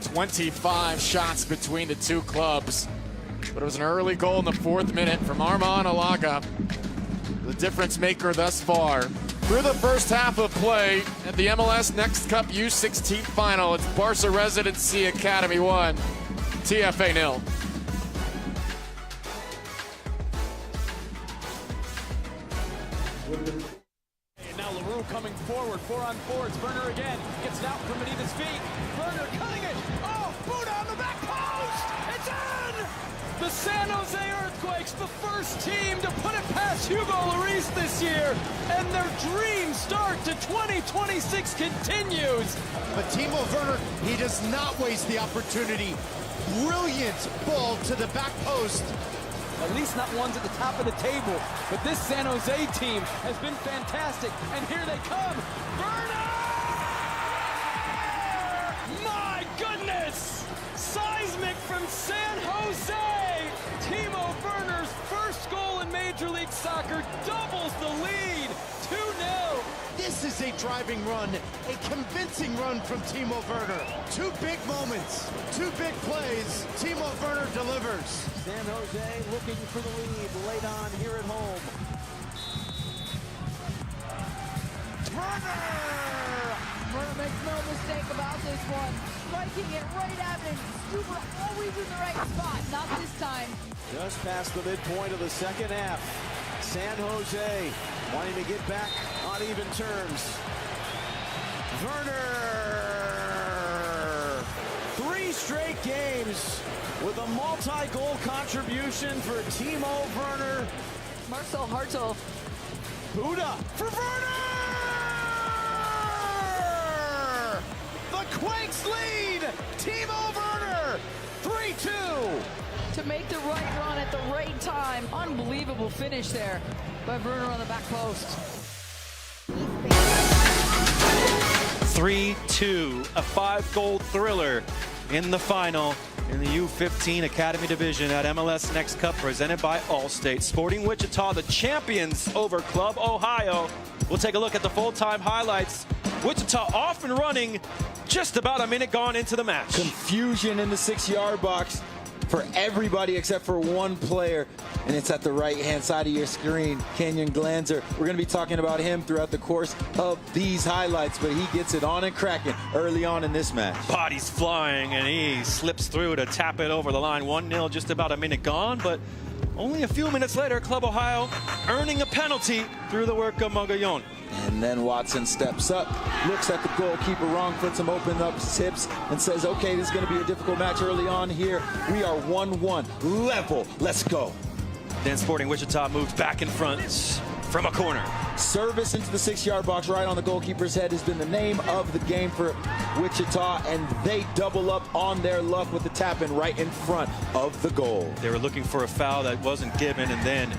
25 shots between the two clubs. But it was an early goal in the 4th minute from Armand Alaga, the difference maker thus far. Through the first half of play at the MLS Next Cup U16 final, it's Barca Residency Academy 1, TFA 0. And now LaRue coming forward, 4-on-4. It's Werner again. Gets it out from beneath his feet. Werner cutting it. Oh, Buddha on the back post. It's in! The San Jose Earthquakes, the first team to put it past Hugo Lloris this year. And their dream start to 2026 continues. But Timo Werner, he does not waste the opportunity. Brilliant ball to the back post. At least not ones at the top of the table. But this San Jose team has been fantastic. And here they come. Werner! My goodness! Seismic from San Jose! Timo Werner's first goal in Major League Soccer doubles the lead. 2-0. This is a driving run, a convincing run from Timo Werner. Two big moments, two big plays. Timo Werner delivers. San Jose looking for the lead late on here at home. Werner makes no mistake about this one. Striking it right at him. Stuber always in the right spot. Not this time. Just past the midpoint of the second half. San Jose wanting to get back on even terms. Werner! 3 straight games with a multi-goal contribution for Timo Werner. Marcel Hartel. Buddha for Werner! The Quakes lead! Timo Werner! 3-2! To make the right run at the right time. Unbelievable finish there by Werner on the back post. 3-2, a 5-goal thriller in the final in the U15 Academy Division at MLS Next Cup, presented by Allstate. Sporting Wichita, the champions over Club Ohio. We'll take a look at the full-time highlights. Wichita off and running, just about a minute gone into the match. Confusion in the 6-yard box for everybody except for one player, and it's at the right-hand side of your screen, Kenyon Glanzer. We're going to be talking about him throughout the course of these highlights, but he gets it on and cracking early on in this match. Bodies flying, and he slips through to tap it over the line. 1-0, just about a minute gone, but only a few minutes later, Club Ohio earning a penalty through the work of Magayon. And then Watson steps up, looks at the goalkeeper, wrong foots him, opens up his hips, and says, okay, this is going to be a difficult match early on here. We are 1-1, level, let's go. Then Sporting Wichita moves back in front from a corner. Service into the 6-yard box right on the goalkeeper's head has been the name of the game for Wichita, and they double up on their luck with the tap-in right in front of the goal. They were looking for a foul that wasn't given, and then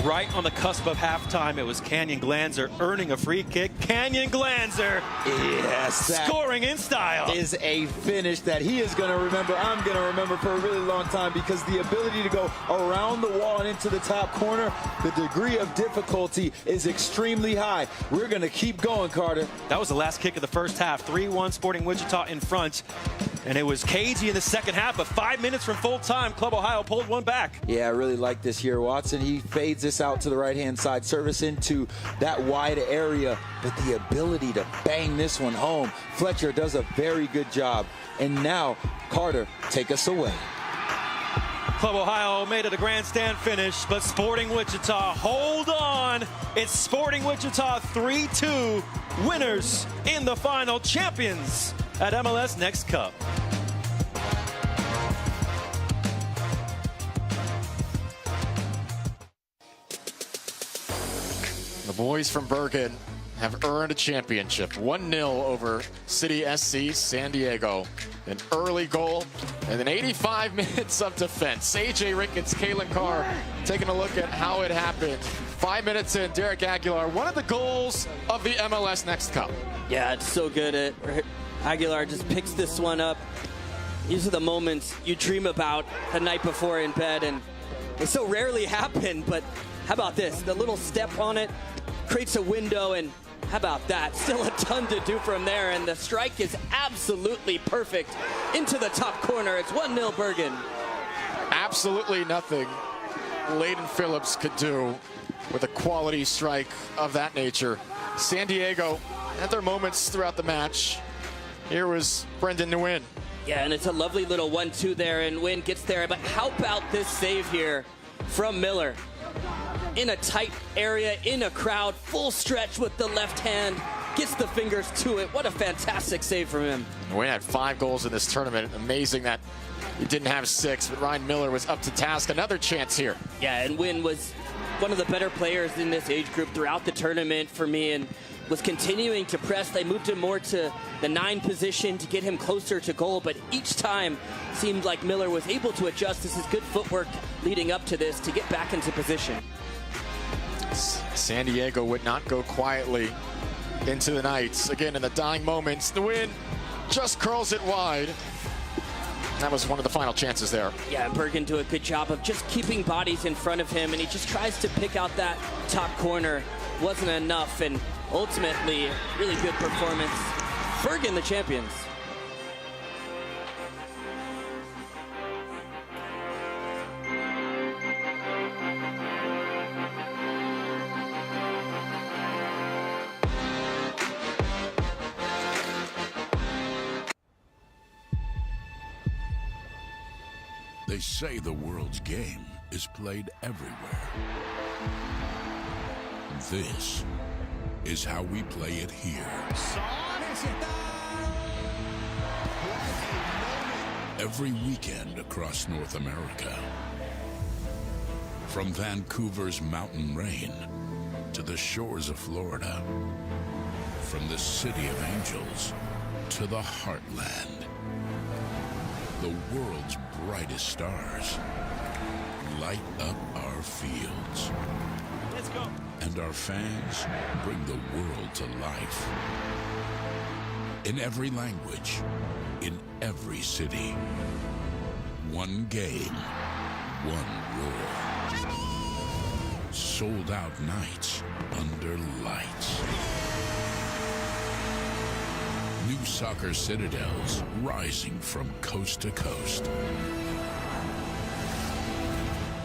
right on the cusp of halftime, it was Kenyon Glanzer earning a free kick. Kenyon Glanzer, yes, scoring in style. Is a finish that he is going to remember. I'm going to remember for a really long time, because the ability to go around the wall and into the top corner, the degree of difficulty is extremely high. We're going to keep going, Carter. That was the last kick of the first half. 3-1 Sporting Wichita in front. And it was cagey in the second half, but 5 minutes from full time, Club Ohio pulled one back. Yeah, I really like this here. Watson, he fades this out to the right-hand side, service into that wide area, but the ability to bang this one home, Fletcher does a very good job. And now, Carter, take us away. Club Ohio made it a grandstand finish, but Sporting Wichita, hold on. It's Sporting Wichita 3-2, winners in the final, champions at MLS Next Cup. boys from Bergen have earned a championship. 1-0 over City SC San Diego. An early goal and then 85 minutes of defense. AJ Ricketts, Kalen Carr taking a look at how it happened. 5 minutes in, Derek Aguilar, one of the goals of the MLS Next Cup. Yeah, it's so good. Aguilar just picks this one up. These are the moments you dream about the night before in bed, and they so rarely happen, but how about this? The little step on it creates a window, and how about that? Still a ton to do from there, and the strike is absolutely perfect into the top corner. It's 1-0 Bergen. Absolutely nothing Layden Phillips could do with a quality strike of that nature. San Diego had their moments throughout the match. Here was Brendan Nguyen. Yeah, and it's a lovely little 1-2 there, and Nguyen gets there. But how about this save here from Miller? In a tight area, in a crowd, full stretch with the left hand, gets the fingers to it. What a fantastic save from him. Nguyen had 5 goals in this tournament. Amazing that he didn't have 6, but Ryan Miller was up to task. Another chance here. Yeah, and Nguyen was one of the better players in this age group throughout the tournament for me, and was continuing to press. They moved him more to the 9 position to get him closer to goal, but each time seemed like Miller was able to adjust. This is good footwork leading up to this to get back into position. San Diego would not go quietly into the night. Again, in the dying moments, the win just curls it wide. That was one of the final chances there. Yeah, Bergen do a good job of just keeping bodies in front of him, and he just tries to pick out that top corner. Wasn't enough, and ultimately, really good performance. Bergen, the champions. They say the world's game is played everywhere. This is how we play it here. Every weekend across North America. From Vancouver's mountain rain to the shores of Florida. From the city of angels to the heartland. The world's brightest stars light up our fields. Let's go. And our fans bring the world to life. In every language, in every city. One game, one roar. Sold out nights under lights. New soccer citadels rising from coast to coast.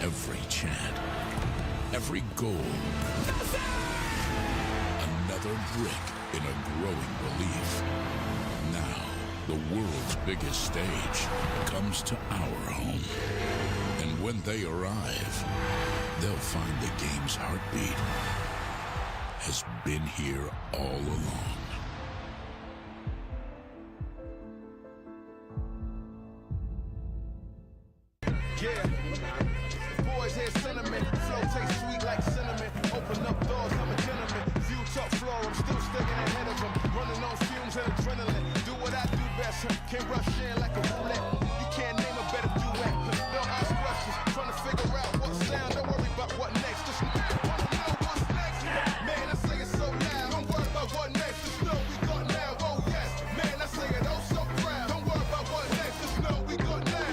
Every chant, every goal, another brick in a growing belief. Now, the world's biggest stage comes to our home. And when they arrive, they'll find the game's heartbeat has been here all along. Yeah, boys hear sentiment, flow tastes sweet like cinnamon. Open up doors, I'm a gentleman. View top floor, I'm still sticking ahead of them. Running on fumes and adrenaline. Do what I do best, can rush in like a roulette. You can't name a better duet. Don't ask questions, trying to figure out what sound. Don't worry about what next, just wanna know what's next. Man, I say it so loud. Don't worry about what next, just know we got now. Oh yes, man, I say it oh so proud. Don't worry about what next, just know we got now.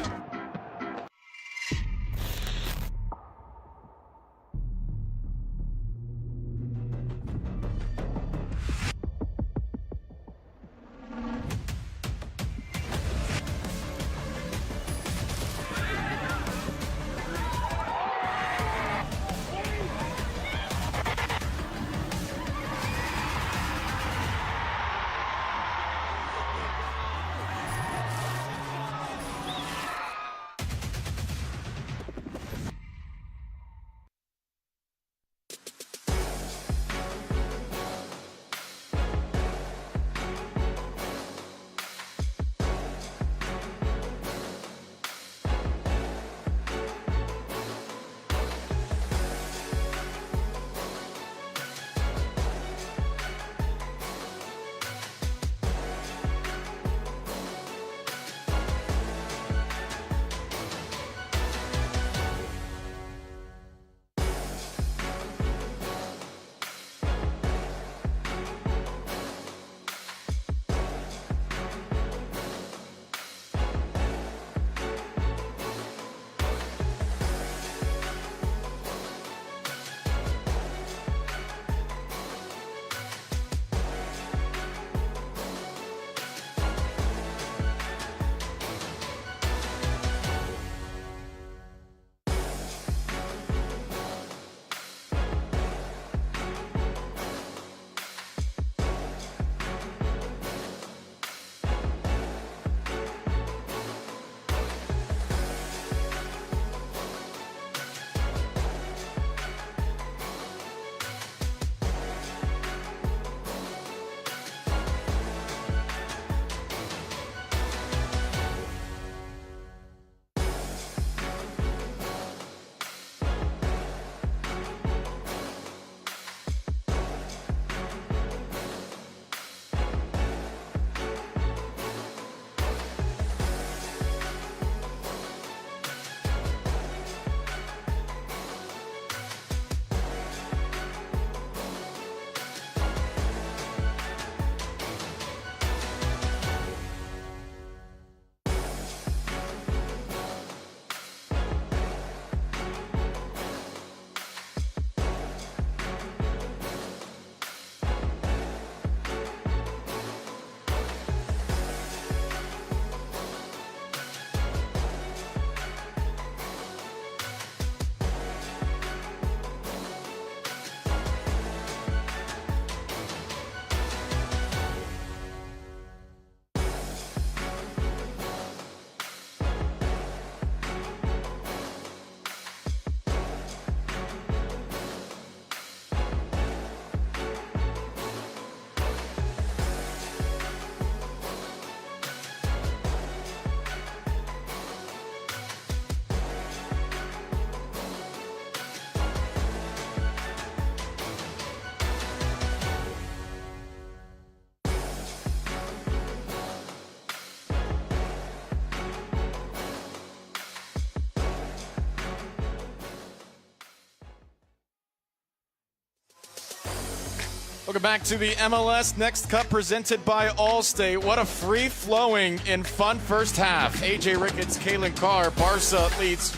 Welcome back to the MLS Next Cup presented by Allstate. What a free-flowing and fun first half. AJ Ricketts, Kalen Carr, Barca leads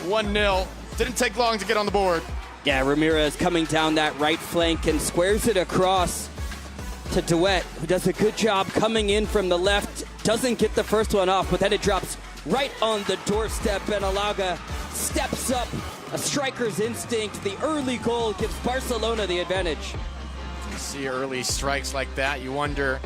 1-0. Didn't take long to get on the board. Yeah, Ramirez coming down that right flank and squares it across to DeWitt, who does a good job coming in from the left. Doesn't get the first one off, but then it drops right on the doorstep, and Alaga steps up. A striker's instinct. The early goal gives Barcelona the advantage. You see early strikes like that, you wonder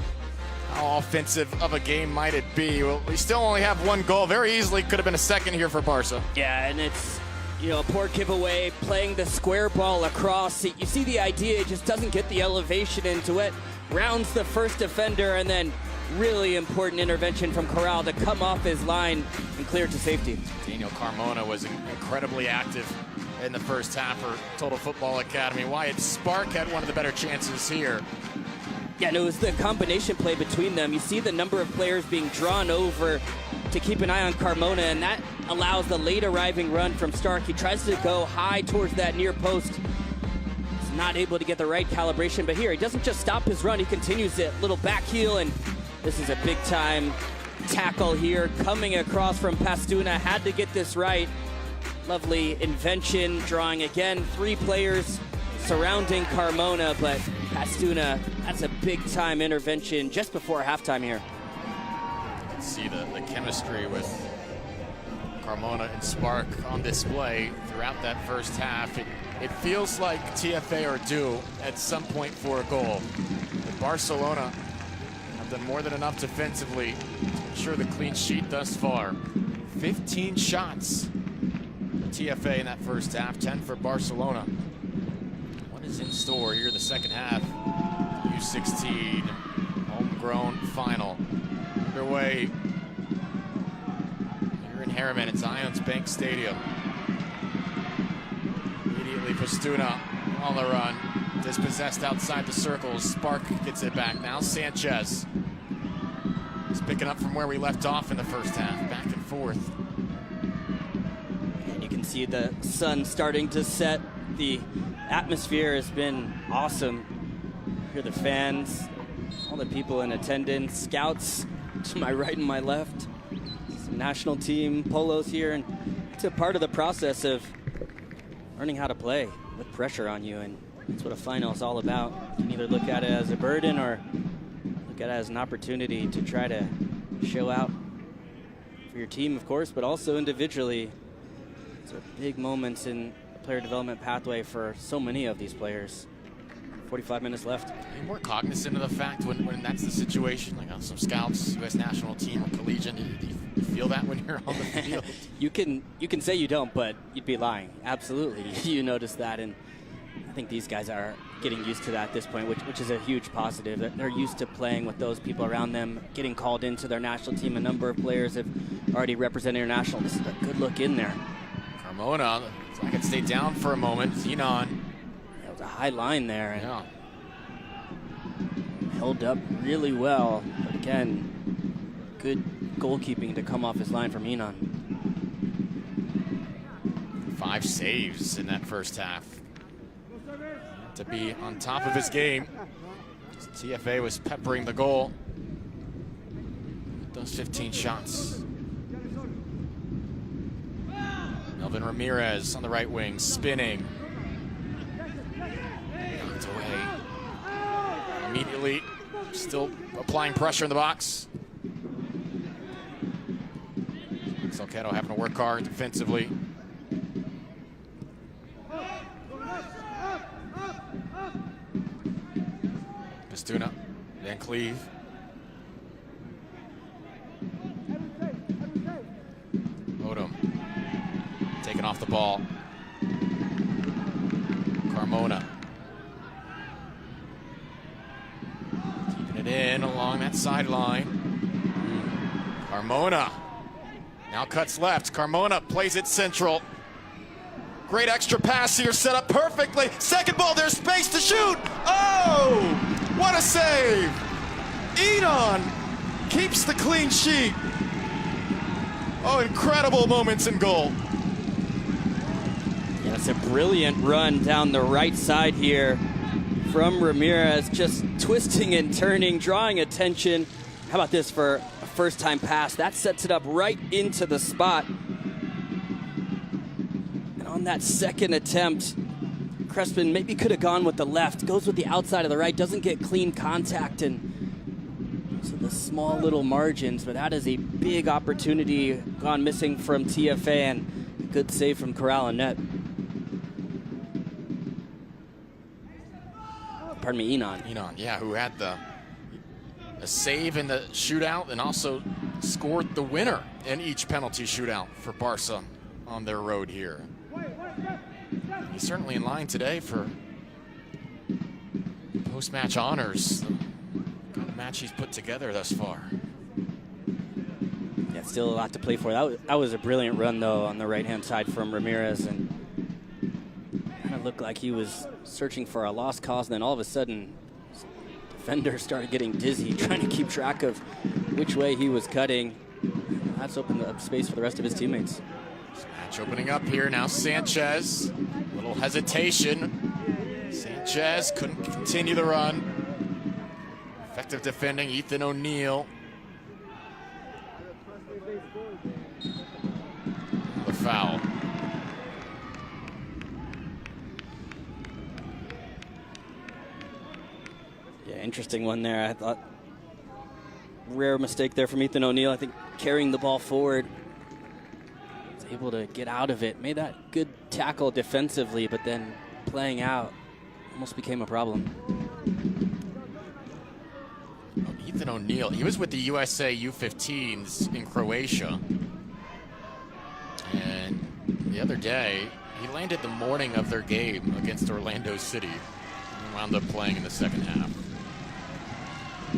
how offensive of a game might it be. Well, we still only have one goal. Very easily could have been a second here for Barca. Yeah, and it's, a poor giveaway, playing the square ball across. You see the idea, it just doesn't get the elevation into it. Rounds the first defender, and then really important intervention from Corral to come off his line and clear to safety. Daniel Carmona was incredibly active in the first half for Total Football Academy. Wyatt Spark had one of the better chances here. Yeah, and it was the combination play between them. You see the number of players being drawn over to keep an eye on Carmona, and that allows the late arriving run from Stark. He tries to go high towards that near post. He's not able to get the right calibration, but here he doesn't just stop his run, he continues it. Little back heel, and this is a big time tackle here coming across from Pastuna. Had to get this right. Lovely invention, drawing again 3 players surrounding Carmona, but Pastuna, that's a big time intervention just before halftime here. You can see the chemistry with Carmona and Spark on display throughout that first half. It feels like TFA are due at some point for a goal. But Barcelona have done more than enough defensively to ensure the clean sheet thus far. 15 shots for TFA in that first half, 10 for Barcelona. What is in store here in the second half? U16 homegrown final underway here in Harriman at Zions Bank Stadium. Immediately Pastuna on the run, dispossessed outside the circles. Spark gets it back. Now Sanchez is picking up from where we left off in the first half, back and forth. And you can see the sun starting to set. The atmosphere has been awesome. Hear the fans, all the people in attendance, scouts to my right and my left, some national team polos here, and it's a part of the process of learning how to play with pressure on you, and that's what a final is all about. You can either look at it as a burden or look at it as an opportunity to try to show out for your team, of course, but also individually. These are big moments in the player development pathway for so many of these players. 45 minutes left. Are you more cognizant of the fact when that's the situation? Like on some scouts, U.S. national team or collegiate, do you feel that when you're on the field? You can say you don't, but you'd be lying. Absolutely, you notice that, and I think these guys are getting used to that at this point, which is a huge positive. They're used to playing with those people around them, getting called into their national team. A number of players have already represented international. This is a good look in there. Carmona, so I can stay down for a moment. Zenon. That was a high line there. And yeah. Held up really well. But again, good goalkeeping to come off his line from Enon. 5 saves in that first half. To be on top of his game. TFA was peppering the goal. Those 15 shots. Melvin Ramirez on the right wing, spinning. Knocked away. Immediately, still applying pressure in the box. Salcedo having to work hard defensively. Pastuna, Van Cleve. Odom taking off the ball. Carmona keeping it in along that sideline. Carmona now cuts left. Carmona plays it central. Great extra pass here, set up perfectly. Second ball, there's space to shoot. Oh, what a save. Enon keeps the clean sheet. Oh, incredible moments in goal. Yeah, it's a brilliant run down the right side here from Ramirez, just twisting and turning, drawing attention. How about this for a first-time pass? That sets it up right into the spot. And on that second attempt, Crespin maybe could have gone with the left, goes with the outside of the right, doesn't get clean contact, and so the small little margins, but that is a big opportunity gone missing from TFA, and a good save from Corral and net. Pardon me, Enon. Enon, yeah, who had a save in the shootout and also scored the winner in each penalty shootout for Barca on their road here. He's certainly in line today for post-match honors. The match he's put together thus far. Yeah, still a lot to play for. That was a brilliant run, though, on the right-hand side from Ramirez, and kind of looked like he was searching for a lost cause, and then all of a sudden, defender started getting dizzy, trying to keep track of which way he was cutting. That's opened up space for the rest of his teammates. Match opening up here now. Sanchez, a little hesitation. Sanchez couldn't continue the run. Effective defending, Ethan O'Neill. The foul. Yeah, interesting one there. I thought rare mistake there from Ethan O'Neill. I think carrying the ball forward, was able to get out of it. Made that good tackle defensively, but then playing out almost became a problem. Ethan O'Neill, he was with the USA U16s in Croatia. And the other day, he landed the morning of their game against Orlando City and wound up playing in the second half.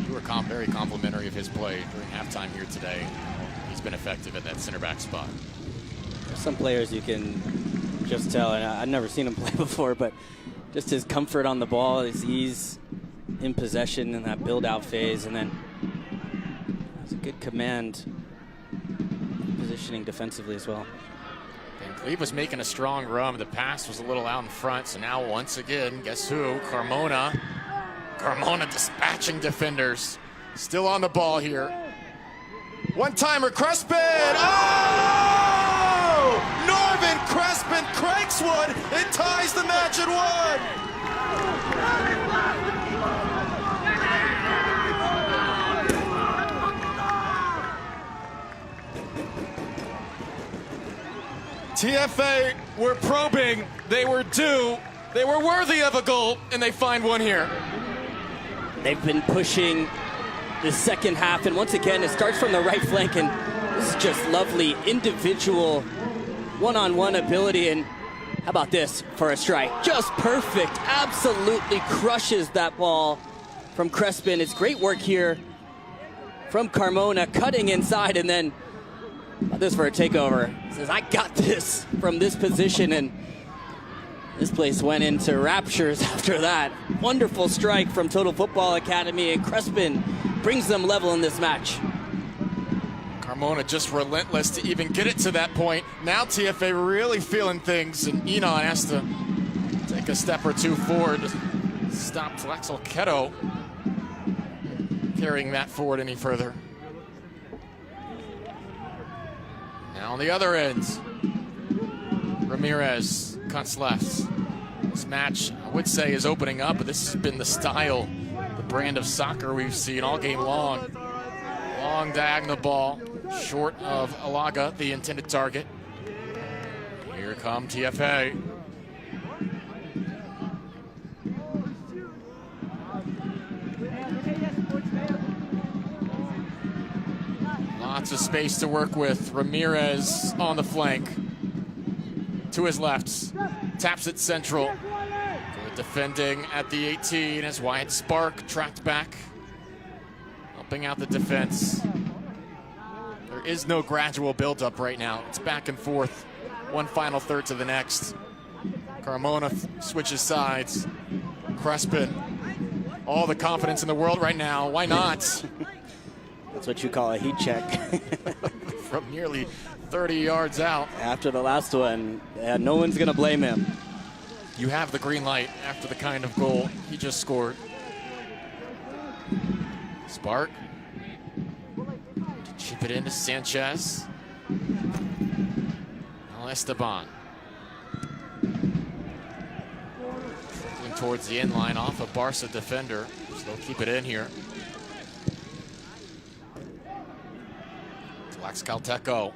You were very complimentary of his play during halftime here today. He's been effective at that center back spot. There's some players you can just tell, and I've never seen him play before, but just his comfort on the ball, his ease in possession in that build-out phase, and then has a good command positioning defensively as well. And Cleve was making a strong run. The pass was a little out in front, so now once again, guess who? Carmona. Carmona dispatching defenders. Still on the ball here. One-timer, Crespin! Oh! Norvin Crespin cranks one. It ties the match at 1. TFA were probing. They were due. They were worthy of a goal, and they find one here. They've been pushing the second half, and once again, it starts from the right flank, and this is just lovely individual one-on-one ability. And how about this for a strike? Just perfect. Absolutely crushes that ball from Crespin. It's great work here from Carmona, cutting inside, and then how about this for a takeover? Says, I got this from this position, and this place went into raptures after that. Wonderful strike from Total Football Academy, and Crespin brings them level in this match. Carmona just relentless to even get it to that point. Now TFA really feeling things, and Enon has to take a step or two forward to stop Flexel Keto carrying that forward any further. Now on the other end, Ramirez cuts left. This match, I would say, is opening up, but this has been the style, the brand of soccer we've seen all game long. Long diagonal ball, short of Alaga, the intended target. Here come TFA. Lots of space to work with. Ramirez on the flank. To his left. Taps it central. Good defending at the 18 as Wyatt Spark tracked back. Helping out the defense. There is no gradual buildup right now. It's back and forth. One final third to the next. Carmona switches sides. Crespin. All the confidence in the world right now. Why not? That's what you call a heat check. From nearly 30 yards out. After the last one, no one's going to blame him. you have the green light after the kind of goal he just scored. Spark. Chip it into Sanchez. Now Esteban. Dribbling towards the end line off a Barca defender. So they'll keep it in here. Tlaxcalteco.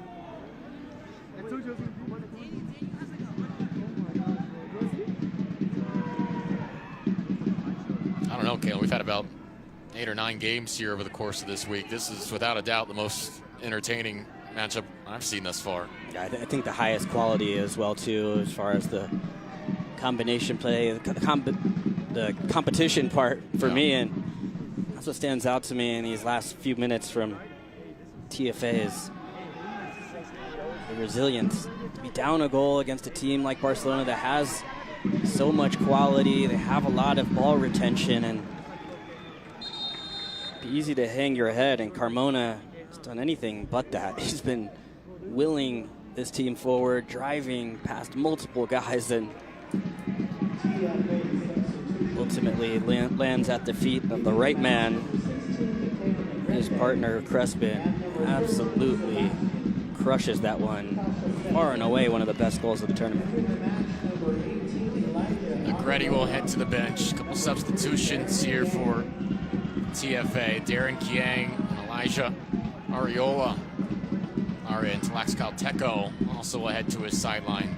I don't know, Kale. We've had about 8 or 9 games here over the course of this week. This is without a doubt the most entertaining matchup I've seen thus far. Yeah, I think the highest quality as well too, as far as the combination play, the competition part for me, and that's what stands out to me in these last few minutes from TFA is the resilience. To be down a goal against a team like Barcelona that has so much quality, they have a lot of ball retention, and be easy to hang your head, and Carmona has done anything but that. He's been willing this team forward, driving past multiple guys, and ultimately lands at the feet of the right man. His partner, Crespin, absolutely crushes that one. Far and away one of the best goals of the tournament. Negretti will head to the bench. A couple substitutions here for TFA. Darren Kiang and Elijah Ariola are in. Tlaxcalteco also will head to his sideline.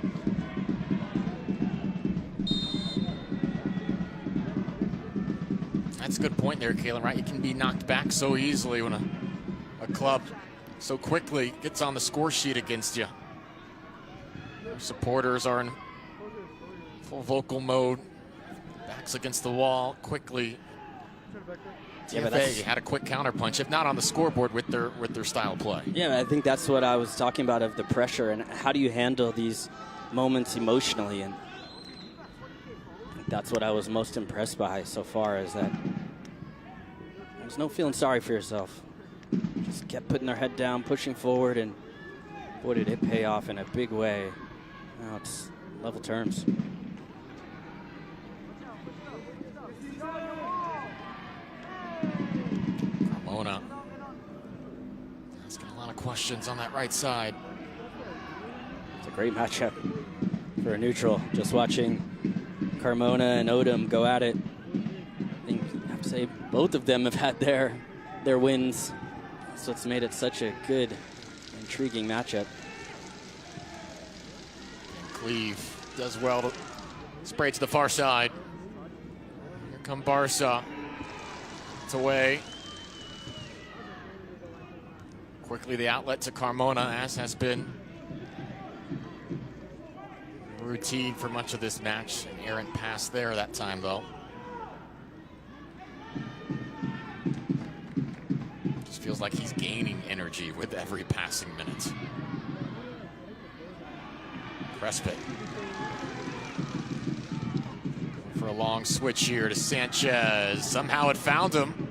That's a good point there, Kalen, right? You can be knocked back so easily when a club so quickly gets on the score sheet against you. Our supporters are in full vocal mode. Backs against the wall quickly. TFA had a quick counterpunch, if not on the scoreboard, with their style of play. Yeah, I think that's what I was talking about, of the pressure and how do you handle these moments emotionally, and that's what I was most impressed by so far, is that there's no feeling sorry for yourself. Just kept putting their head down, pushing forward, and boy, did it pay off in a big way. Now it's level terms. Carmona asking a lot of questions on that right side. It's a great matchup for a neutral. Just watching Carmona and Odom go at it. I think I have to say both of them have had their wins. So it's made it such a good, intriguing matchup. And Cleve does well to spray to the far side. Here come Barca. It's away. Quickly the outlet to Carmona, as has been routine for much of this match. An errant pass there that time, though. Just feels like he's gaining energy with every passing minute. Crespin. For a long switch here to Sanchez. Somehow it found him.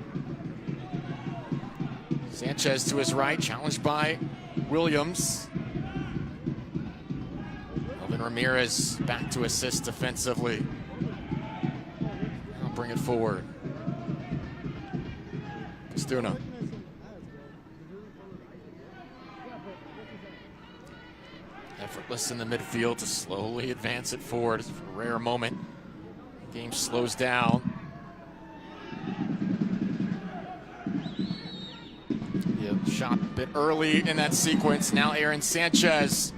Sanchez to his right, challenged by Williams. Melvin Ramirez back to assist defensively. Now bring it forward. Castuna. Effortless in the midfield to slowly advance it forward. It's a rare moment. The game slows down. Shot a bit early in that sequence. Now Aaron Sanchez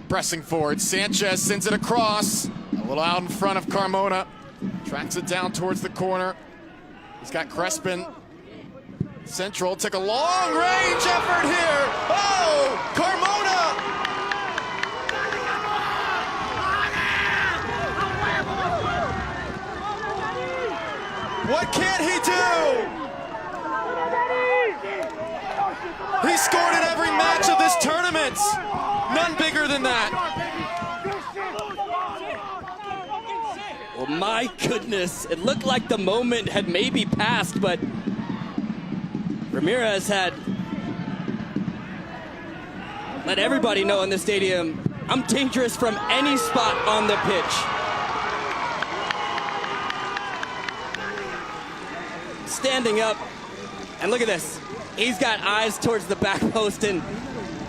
pressing forward. Sanchez sends it across. A little out in front of Carmona. Tracks it down towards the corner. He's got Crespin. Central took a long range effort here. Oh, Carmona! What can't he do? He scored in every match of this tournament. None bigger than that. Well, my goodness. It looked like the moment had maybe passed, but Ramirez had let everybody know in the stadium, I'm dangerous from any spot on the pitch. standing up. And look at this. He's got eyes towards the back post, and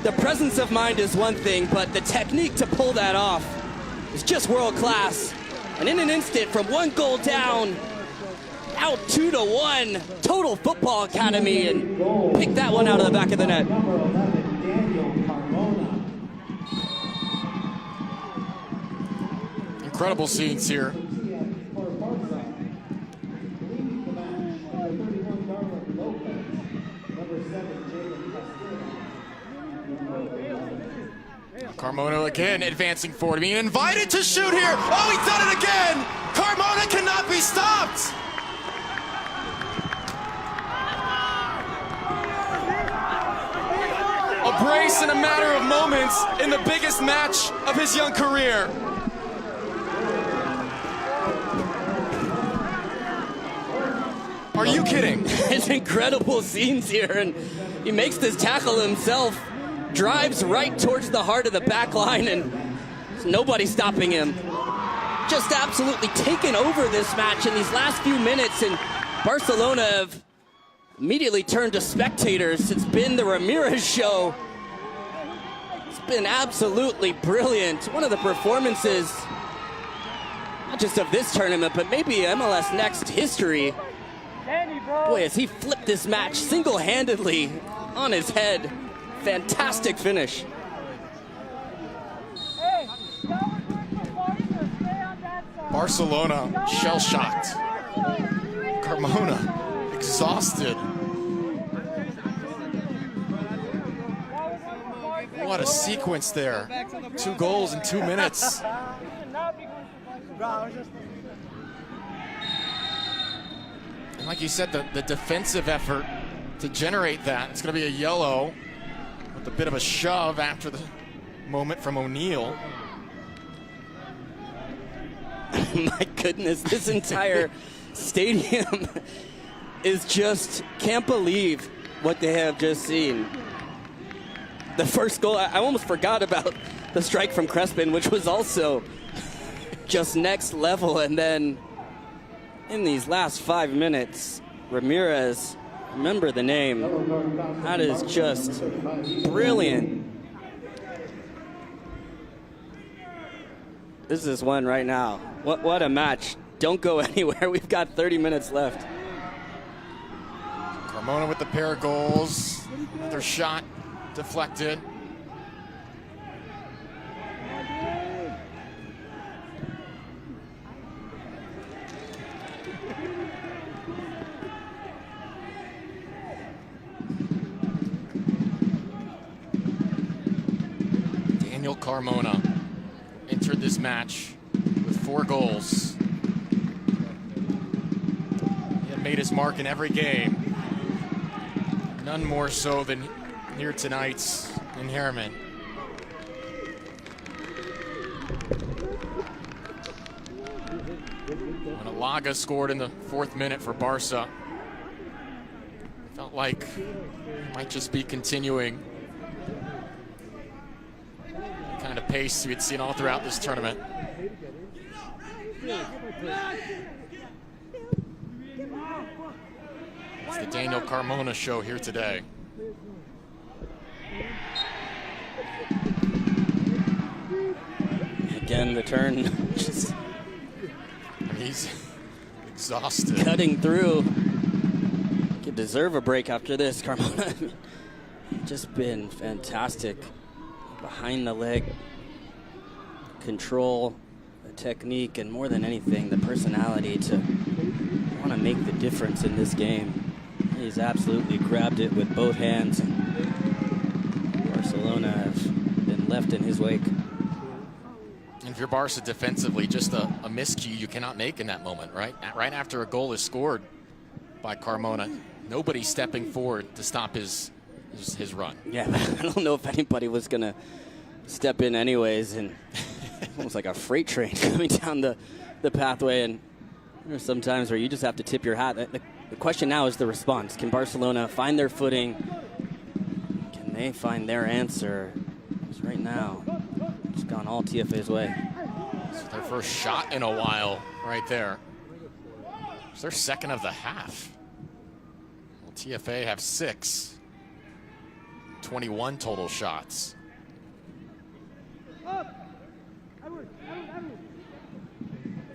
the presence of mind is one thing, but the technique to pull that off is just world class. And in an instant, from 1 goal down, out 2-1, Total Football Academy, and pick that one out of the back of the net. Incredible scenes here. Carmona again advancing forward, being invited to shoot here. Oh, he's done it again! Carmona cannot be stopped! A brace in a matter of moments in the biggest match of his young career. Are you kidding? It's incredible scenes here, and he makes this tackle himself, drives right towards the heart of the back line, and there's nobody stopping him. Just absolutely taken over this match in these last few minutes, and Barcelona have immediately turned to spectators. It's been the Ramirez show. It's been absolutely brilliant. One of the performances, not just of this tournament, but maybe MLS Next history. Boy, as he flipped this match single-handedly on his head. Fantastic finish. Barcelona shell-shocked. Carmona exhausted. What a sequence there. 2 goals in 2 minutes. And like you said, the defensive effort to generate that, it's going to be a yellow with a bit of a shove after the moment from O'Neal. My goodness, this entire stadium is just, can't believe what they have just seen. The first goal, I almost forgot about the strike from Crespin, which was also just next level. And then in these last 5 minutes, Ramirez, remember the name, that is just brilliant. This is one right now. What a match. Don't go anywhere. We've got 30 minutes left. Carmona with the pair of goals. Another shot deflected. Daniel Carmona entered this match with 4 goals. He had made his mark in every game. None more so than here tonight's in Harriman. When Alaga scored in the 4th minute for Barca, felt like it might just be continuing the kind of pace we had seen all throughout this tournament. It's the Daniel Carmona show here today. Again, the turn, just he's exhausted. Cutting through. Could deserve a break after this, Carmona. Just been fantastic. Behind the leg, control, the technique, and more than anything, the personality to want to make the difference in this game. He's absolutely grabbed it with both hands. Barcelona have been left in his wake. And if you're Barca defensively, just a miscue you cannot make in that moment, right? Right after a goal is scored by Carmona, nobody's stepping forward to stop his run. Yeah, I don't know if anybody was going to step in anyways, and almost like a freight train coming down the pathway. And there's some times where you just have to tip your hat. The question now is the response. Can Barcelona find their footing? Can they find their answer? Because right now, it's gone all TFA's way. It's their first shot in a while right there. It's their second of the half. TFA have 6. 21 total shots.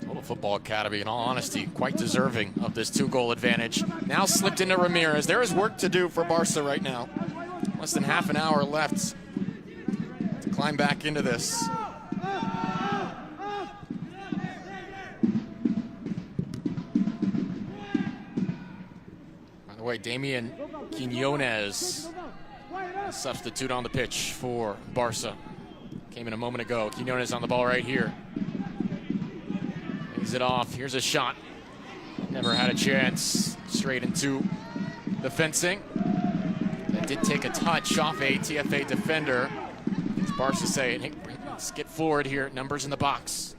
Total Football Academy, in all honesty, quite deserving of this 2-goal advantage. Now slipped into Ramirez. There is work to do for Barca right now. Less than half an hour left to climb back into this. By the way, Damian Quinones, a substitute on the pitch for Barca. Came in a moment ago. Quinones on the ball right here. Lays it off. Here's a shot. Never had a chance. Straight into the fencing. That did take a touch off a TFA defender. As Barca saying, hey, let's get forward here. Numbers in the box.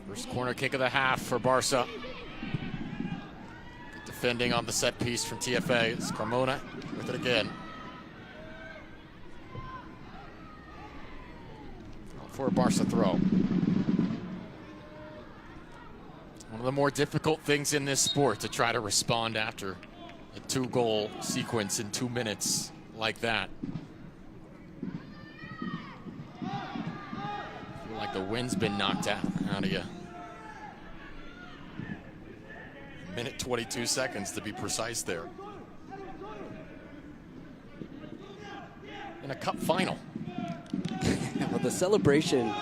First corner kick of the half for Barca. Good defending on the set piece from TFA. It's Carmona with it again. For a Barca throw. One of the more difficult things in this sport to try to respond after a 2-goal sequence in 2 minutes like that. Feel like the wind's been knocked out of you. Minute 22 seconds to be precise there. In a cup final. Well, the celebration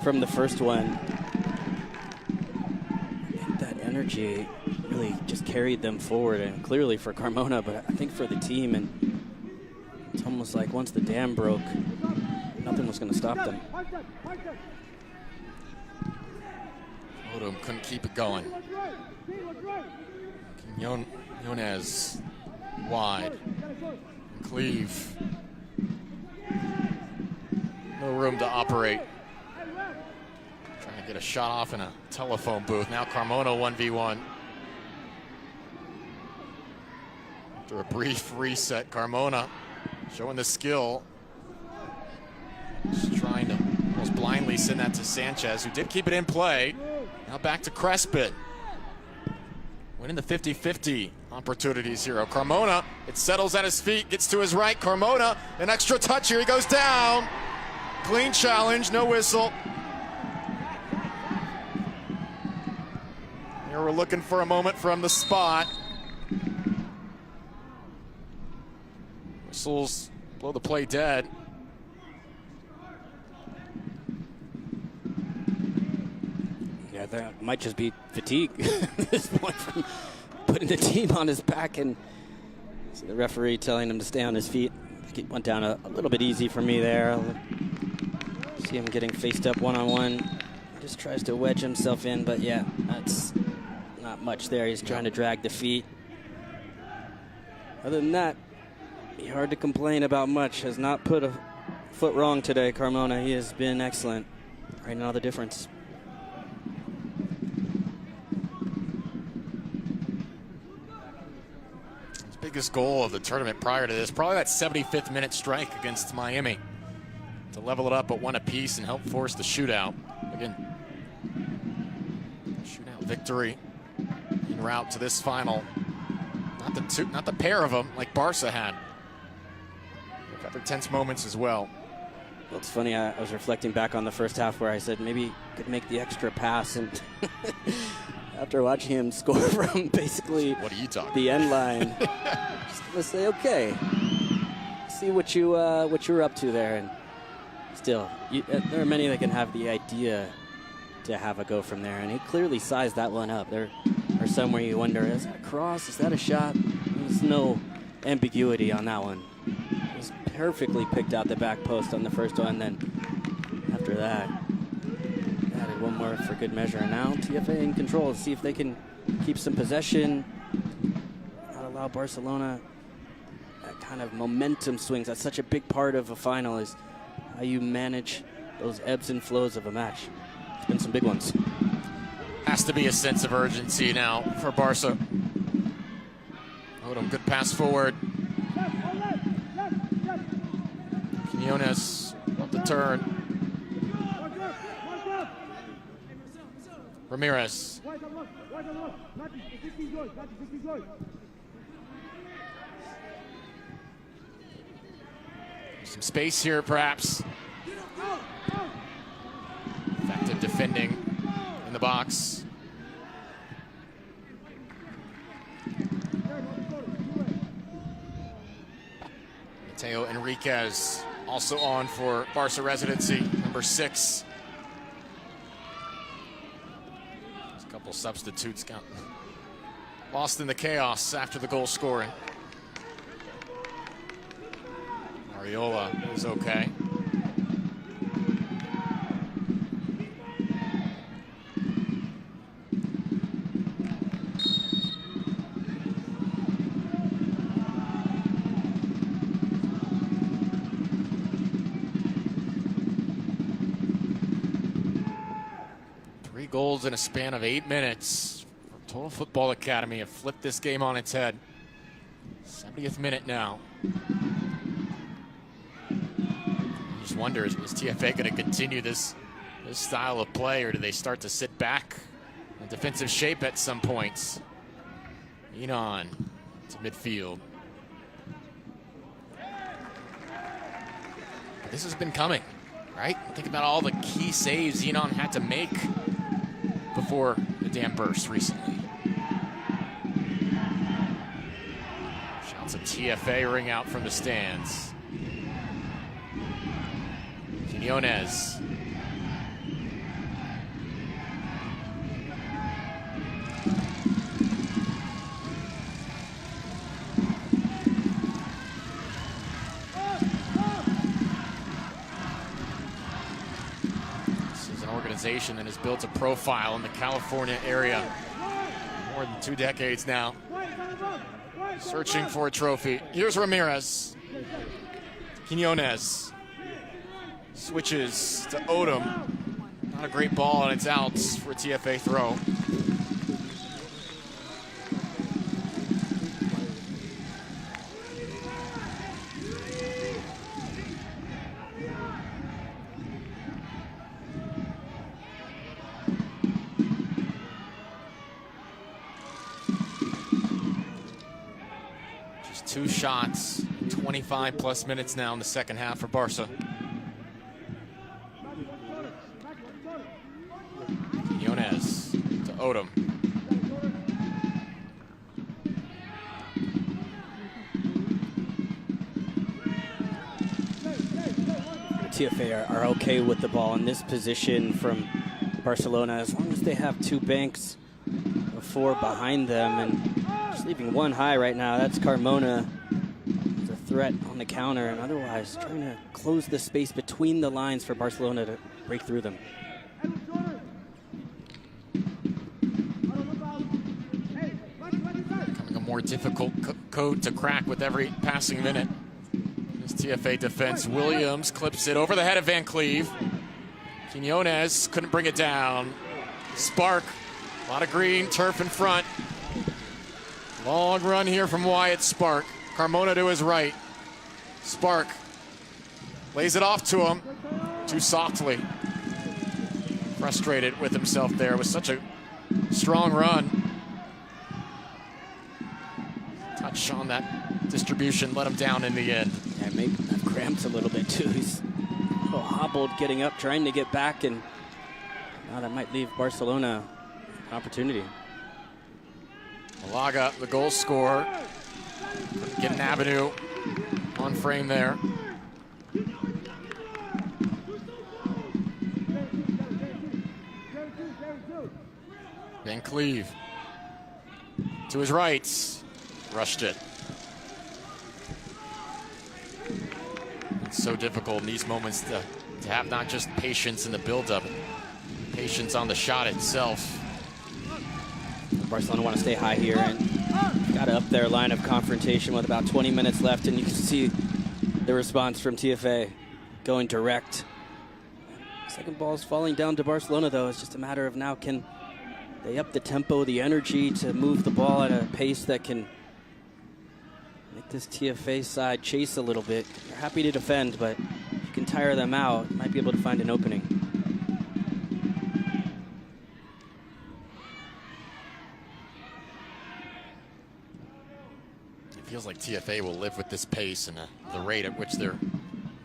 from the first one, that energy really just carried them forward, and clearly for Carmona, but I think for the team. And it's almost like once the dam broke, nothing was going to stop them. Odom couldn't keep it going. Quinones wide. Cleave. No room to operate. Trying to get a shot off in a telephone booth. Now Carmona 1v1. After a brief reset, Carmona showing the skill. Just trying to almost blindly send that to Sanchez, who did keep it in play. Now back to Crespin. Winning the 50-50 opportunities here. Carmona, it settles at his feet, gets to his right. Carmona, an extra touch here. He goes down. Clean challenge, no whistle. Here we're looking for a moment from the spot. Whistles blow the play dead. Yeah, that might just be fatigue at this point from putting the team on his back, and so the referee telling him to stay on his feet. It went down a little bit easy for me there. See him getting faced up one-on-one. Just tries to wedge himself in, but yeah, that's not much there. He's trying to drag the feet. Other than that, hard to complain about much. Has not put a foot wrong today, Carmona. He has been excellent. Right now, the difference. His biggest goal of the tournament prior to this, probably that 75th minute strike against Miami to level it up at 1 apiece and help force the shootout. Again, shootout victory en route to this final. Not the pair of them like Barca had. A couple tense moments as well. Well, it's funny, I was reflecting back on the first half where I said maybe could make the extra pass, and after watching him score from basically the end line, just gonna say, okay, see what you're up to there. And still, there are many that can have the idea to have a go from there, and he clearly sized that one up. There are some where you wonder, is that a cross? Is that a shot? There's no ambiguity on that one. He's perfectly picked out the back post on the first one, then after that, added one more for good measure. And now TFA in control to see if they can keep some possession, not allow Barcelona that kind of momentum swings. That's such a big part of a final, is how you manage those ebbs and flows of a match. It's been some big ones. Has to be a sense of urgency now for Barca. Odom, good pass forward. Quinones up the turn. Ramirez. Some space here, perhaps. Effective defending in the box. Mateo Enriquez also on for Barca Residency, number 6. There's a couple substitutes got lost in the chaos after the goal scoring. Ariola is okay. Goals in a span of 8 minutes. Total Football Academy have flipped this game on its head. 70th minute now. You just wonder, is TFA going to continue this style of play, or do they start to sit back in defensive shape at some points? Enon to midfield. But this has been coming, right? Think about all the key saves Enon had to make before the dam burst recently. Shouts of TFA ring out from the stands. Quinones. That has built a profile in the California area more than 2 decades now. Searching for a trophy. Here's Ramirez. Quinones switches to Odom. Not a great ball, and it's out for a TFA throw. Just 2 shots, 25 plus minutes now in the second half for Barca. Quinones to Odom. TFA are okay with the ball in this position from Barcelona as long as they have 2 banks of 4 behind them, and just leaving 1 high right now. That's Carmona. It's a threat on the counter, and otherwise trying to close the space between the lines for Barcelona to break through them. Becoming a more difficult code to crack with every passing minute. This TFA defense, Williams clips it over the head of Van Cleve. Quinones couldn't bring it down. Spark, a lot of green turf in front. Long run here from Wyatt Spark. Carmona to his right. Spark lays it off to him too softly. Frustrated with himself there with such a strong run. Touch on that distribution let him down in the end. Yeah, maybe that cramps a little bit too. He's a little hobbled getting up, trying to get back, and now that might leave Barcelona an opportunity. Malaga, the goal scorer, get an avenue on frame there. Van Cleve to his right, rushed it. It's so difficult in these moments to have not just patience in the build-up, patience on the shot itself. Barcelona want to stay high here and got up their line of confrontation with about 20 minutes left, and you can see the response from TFA going direct. Second ball's falling down to Barcelona, though. It's just a matter of now, can They up the tempo, the energy to move the ball at a pace that can make this TFA side chase a little bit. They're happy to defend, but if you can tire them out, you might be able to find an opening. It feels like TFA will live with this pace and the rate at which they're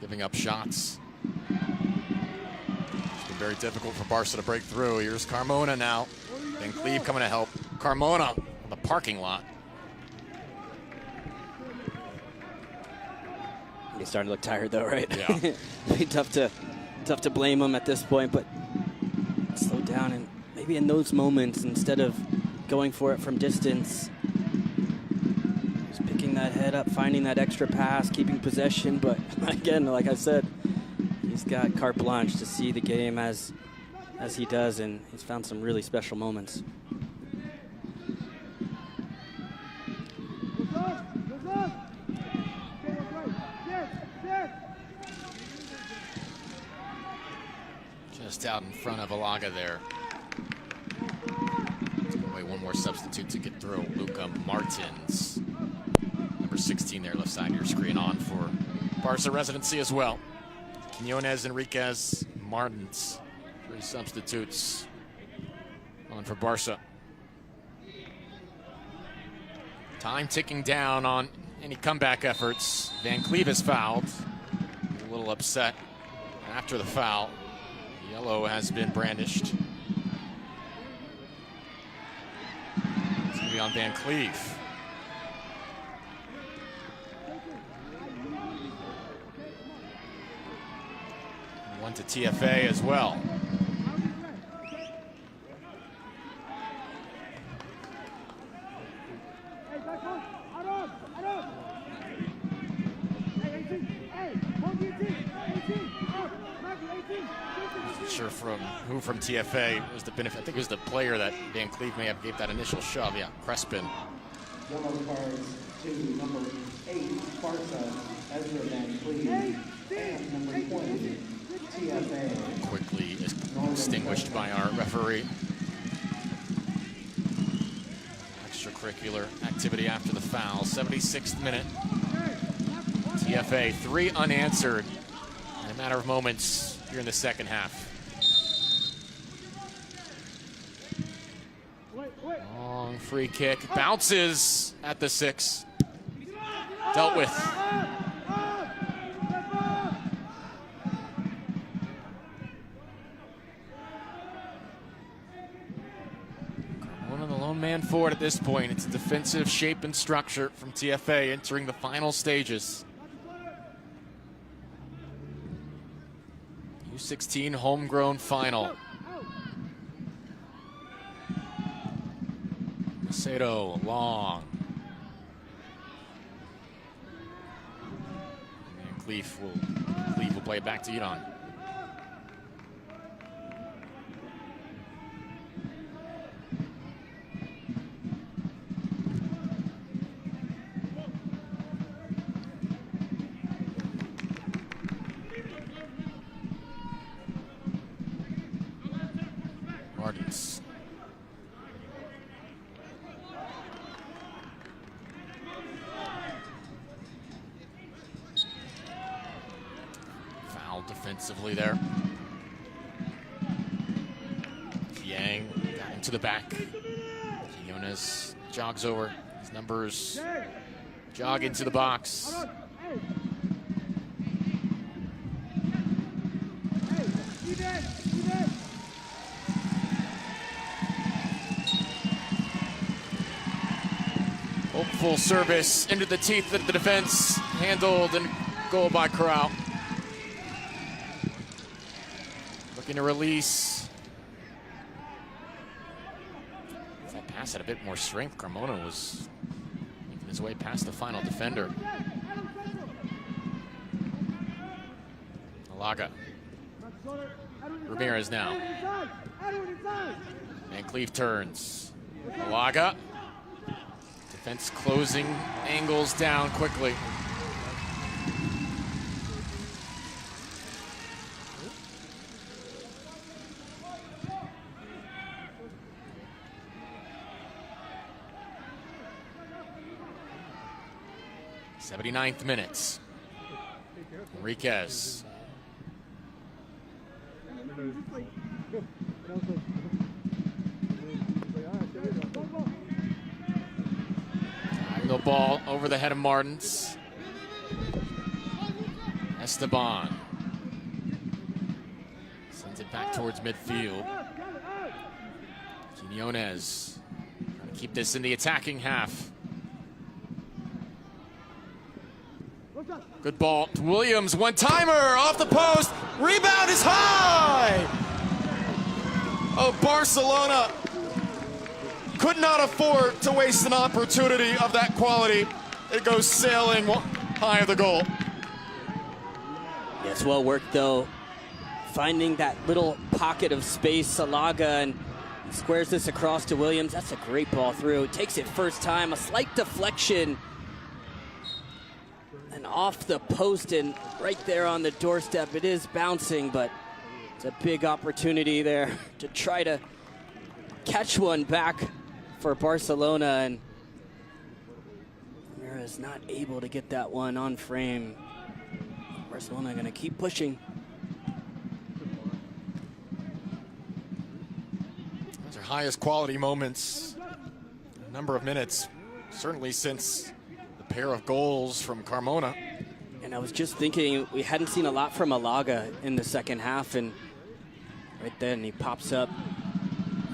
giving up shots. It's been very difficult for Barca to break through. Here's Carmona now. Van Cleve coming to help. Carmona in the parking lot. He's starting to look tired though, right? Yeah. Be tough to blame him at this point, but slow down and maybe in those moments, instead of going for it from distance, just picking that head up, finding that extra pass, keeping possession. But again, like I said, he's got carte blanche to see the game as he does, and he's found some really special moments. Just out in front of Alaga there. Wait, one more substitute to get through. Luca Martins. Number 16 there, left side of your screen, on for Barca Residency as well. Quinones, Enriquez, Martins. 3 substitutes on for Barca. Time ticking down on any comeback efforts. Van Cleve is fouled. A little upset after the foul. Yellow has been brandished. It's going to be on Van Cleve. One to TFA as well. Sure from TFA was the benefit. I think it was the player that Van Cleve may have gave that initial shove. Yeah, Crespin. Yellow cards to number 8, Barca, Ezra Van Cleve, and number 20, TFA. Quickly extinguished by our referee. Extracurricular activity after the foul. 76th minute. TFA 3 unanswered in a matter of moments here in the second half. Long free kick, bounces at the 6. Dealt with. One of the lone man forward at this point. It's a defensive shape and structure from TFA entering the final stages. U16 homegrown final. Macedo, long. And Cleve will play it back to Edon. Martins. Foul defensively there. Yang got into the back. Quinones jogs over. His numbers jog into the box. Hopeful service into the teeth of the defense, handled, and goal by Corral. Looking to release. If that pass had a bit more strength, Carmona was making his way past the final defender. Alaga. Ramirez now. Van Cleve turns. Alaga. Defense closing, angles down quickly. 79th minute. Enriquez. The ball over the head of Martins. Esteban sends it back towards midfield. Quiñones trying to keep this in the attacking half. Good ball to Williams. One-timer off the post. Rebound is high. Oh, Barcelona could not afford to waste an opportunity of that quality. It goes sailing high of the goal. Yeah, it's well worked, though. Finding that little pocket of space, Salaga, and squares this across to Williams. That's a great ball through. Takes it first time. A slight deflection. And off the post and right there on the doorstep. It is bouncing, but it's a big opportunity there to try to catch one back for Barcelona, and Ramirez not able to get that one on frame. Barcelona going to keep pushing. Those are highest quality moments. A number of minutes, certainly since the pair of goals from Carmona. And I was just thinking, we hadn't seen a lot from Alaga in the second half, and right then he pops up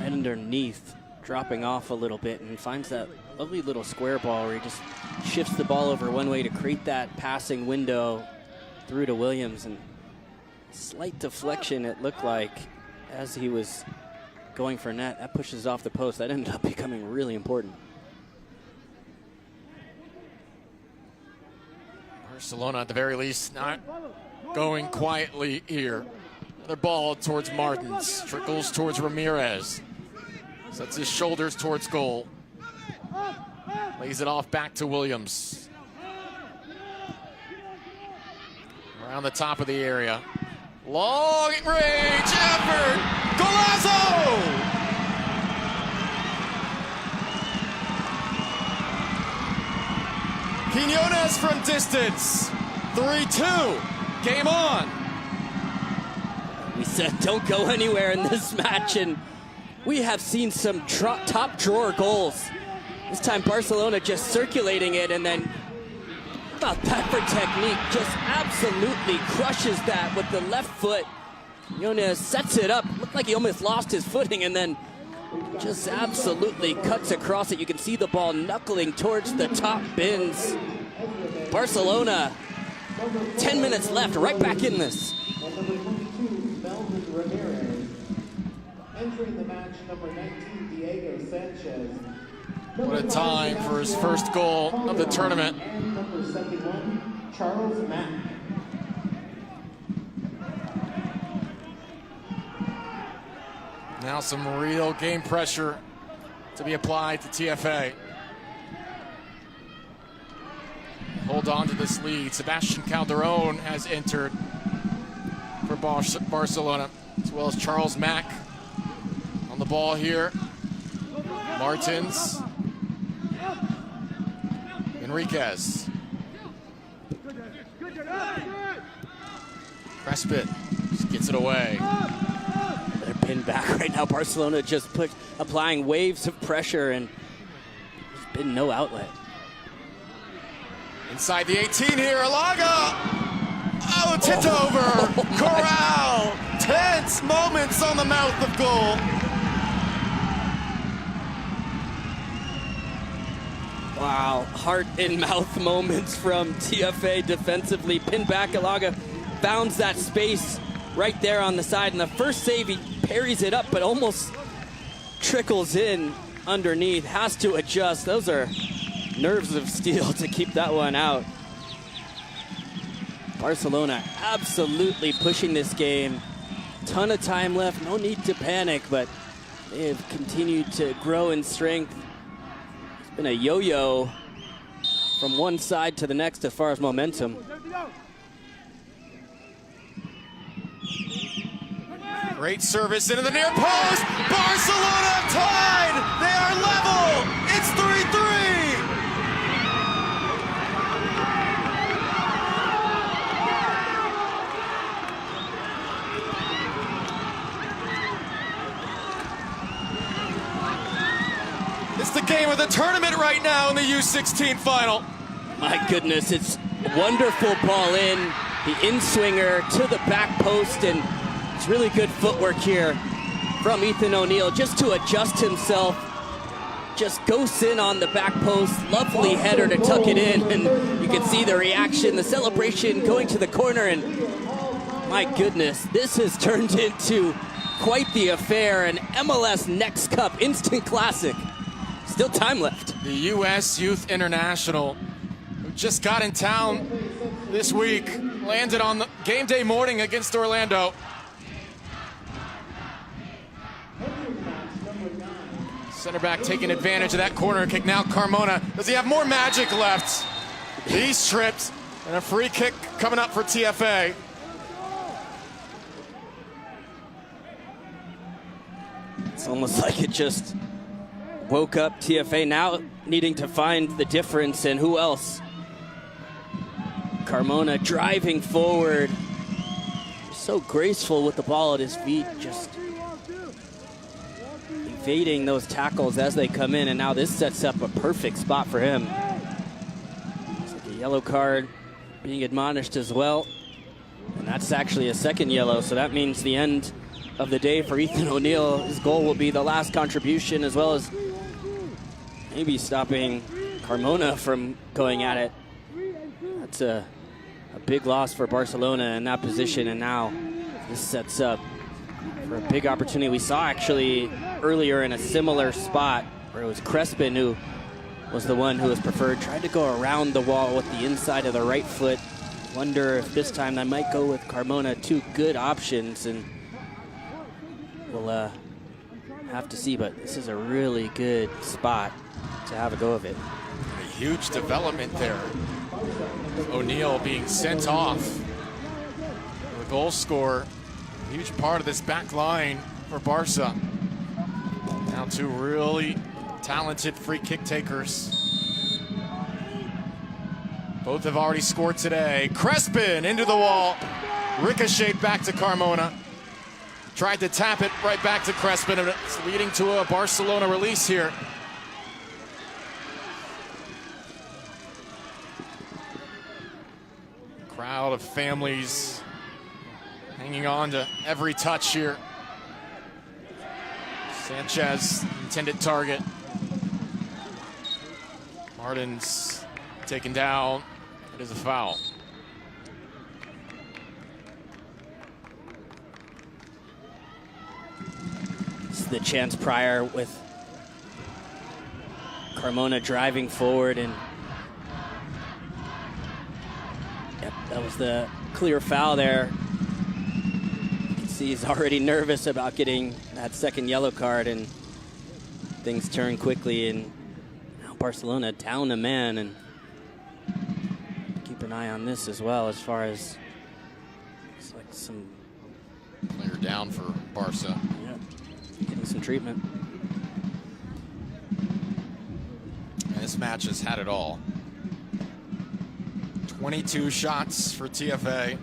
right underneath, dropping off a little bit, and finds that lovely little square ball where he just shifts the ball over one way to create that passing window through to Williams. And slight deflection, it looked like, as he was going for net. That pushes off the post. That ended up becoming really important. Barcelona, at the very least, not going quietly here. Another ball towards Martins. Trickles towards Ramirez. Sets his shoulders towards goal. Lays it off back to Williams. Around the top of the area. Long range effort. Golazo! Quiñones from distance. 3-2. Game on. We said don't go anywhere in this match, and we have seen some top drawer goals. This time Barcelona just circulating it, and then about that for technique, just absolutely crushes that with the left foot. Quiñones sets it up, looked like he almost lost his footing, and then just absolutely cuts across it. You can see the ball knuckling towards the top bins. Barcelona, 10 minutes left, right back in this. Entering the match, number 19, Diego Sanchez. What a time for his first goal of the tournament. And number 71, Charles Mack. Now some real game pressure to be applied to TFA. Hold on to this lead. Sebastian Calderon has entered for Barcelona, as well as Charles Mack on the ball here. Martins. Enriquez. Crespit just gets it away. They're pinned back right now. Barcelona just applying waves of pressure, and there's been no outlet. Inside the 18 here, Alaga. Oh, tipped over. Corral. Tense moments on the mouth of goal. Wow, heart in mouth moments from TFA defensively. Pinned back, Alaga bounds that space right there on the side. And the first save, he parries it up, but almost trickles in underneath. Has to adjust. Those are nerves of steel to keep that one out. Barcelona absolutely pushing this game. Ton of time left, no need to panic, but they have continued to grow in strength. It's been a yo-yo from one side to the next as far as momentum. Great service into the near post. Barcelona tied. They are level. It's 3-3. the tournament right now in the U16 final. My goodness, it's a wonderful ball in. The in-swinger to the back post, and it's really good footwork here from Ethan O'Neill just to adjust himself. Just goes in on the back post. Lovely header to tuck it in, and you can see the reaction, the celebration going to the corner, and my goodness, this has turned into quite the affair. An MLS Next Cup instant classic. Still time left. The U.S. Youth International, who just got in town this week, landed on the game day morning against Orlando. Center back taking advantage of that corner kick. Now Carmona, does he have more magic left? He's tripped, and a free kick coming up for TFA. It's almost like it just woke up TFA, now needing to find the difference, and who else? Carmona driving forward, so graceful with the ball at his feet, just evading those tackles as they come in, and now this sets up a perfect spot for him. It's like a yellow card being admonished as well, and that's actually a second yellow, so that means the end of the day for Ethan O'Neill. His goal will be the last contribution, as well as maybe stopping Carmona from going at it. That's a big loss for Barcelona in that position, and now this sets up for a big opportunity. We saw actually earlier in a similar spot where it was Crespin who was the one who was preferred. Tried to go around the wall with the inside of the right foot. Wonder if this time they might go with Carmona. Two good options, and we'll have to see, but this is a really good spot to have a go of it. A huge development there. O'Neill being sent off. The goal scorer, a huge part of this back line for Barca. Now two really talented free kick takers. Both have already scored today. Crespin into the wall. Ricocheted back to Carmona. Tried to tap it right back to Crespin, and it's leading to a Barcelona release here. Crowd of families hanging on to every touch here. Sanchez, intended target. Martin's taken down. It is a foul. This is the chance prior with Carmona driving forward, and yep, that was the clear foul there. You can see he's already nervous about getting that second yellow card, and things turn quickly, and now Barcelona down a man, and keep an eye on this as well, as far as it's like some player down for Barca. Yeah, getting some treatment. And this match has had it all. 22 shots for TFA,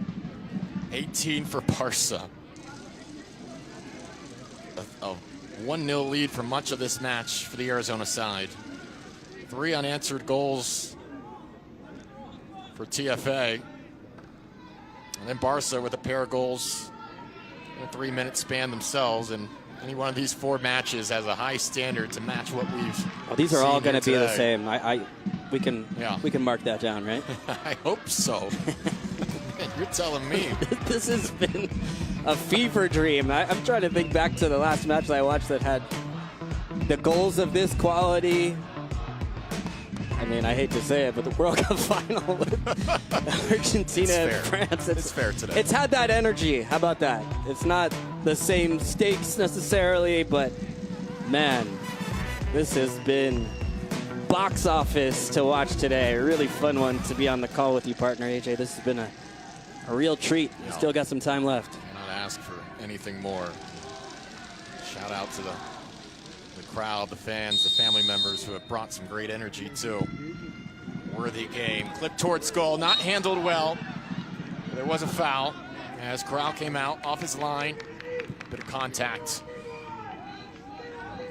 18 for Barca. A 1-0 lead for much of this match for the Arizona side. 3 unanswered goals for TFA. And then Barca with a pair of goals in a 3-minute span themselves. And any one of these 4 matches has a high standard to match what we've Well, these are all going to be the today. same. We can mark that down, right? I hope so. Man, you're telling me. This has been a fever dream. I'm trying to think back to the last match that I watched that had the goals of this quality. I mean, I hate to say it, but the World Cup final with Argentina and France. It's fair today. It's had that energy. How about that? It's not the same stakes necessarily, but man, this has been box office to watch today. A really fun one to be on the call with you, partner AJ. This has been a real treat. We still got some time left. Cannot ask for anything more. Shout out to the crowd, the fans, the family members who have brought some great energy too. Worthy game. Clip towards goal, not handled well. There was a foul as Corral came out off his line. Bit of contact.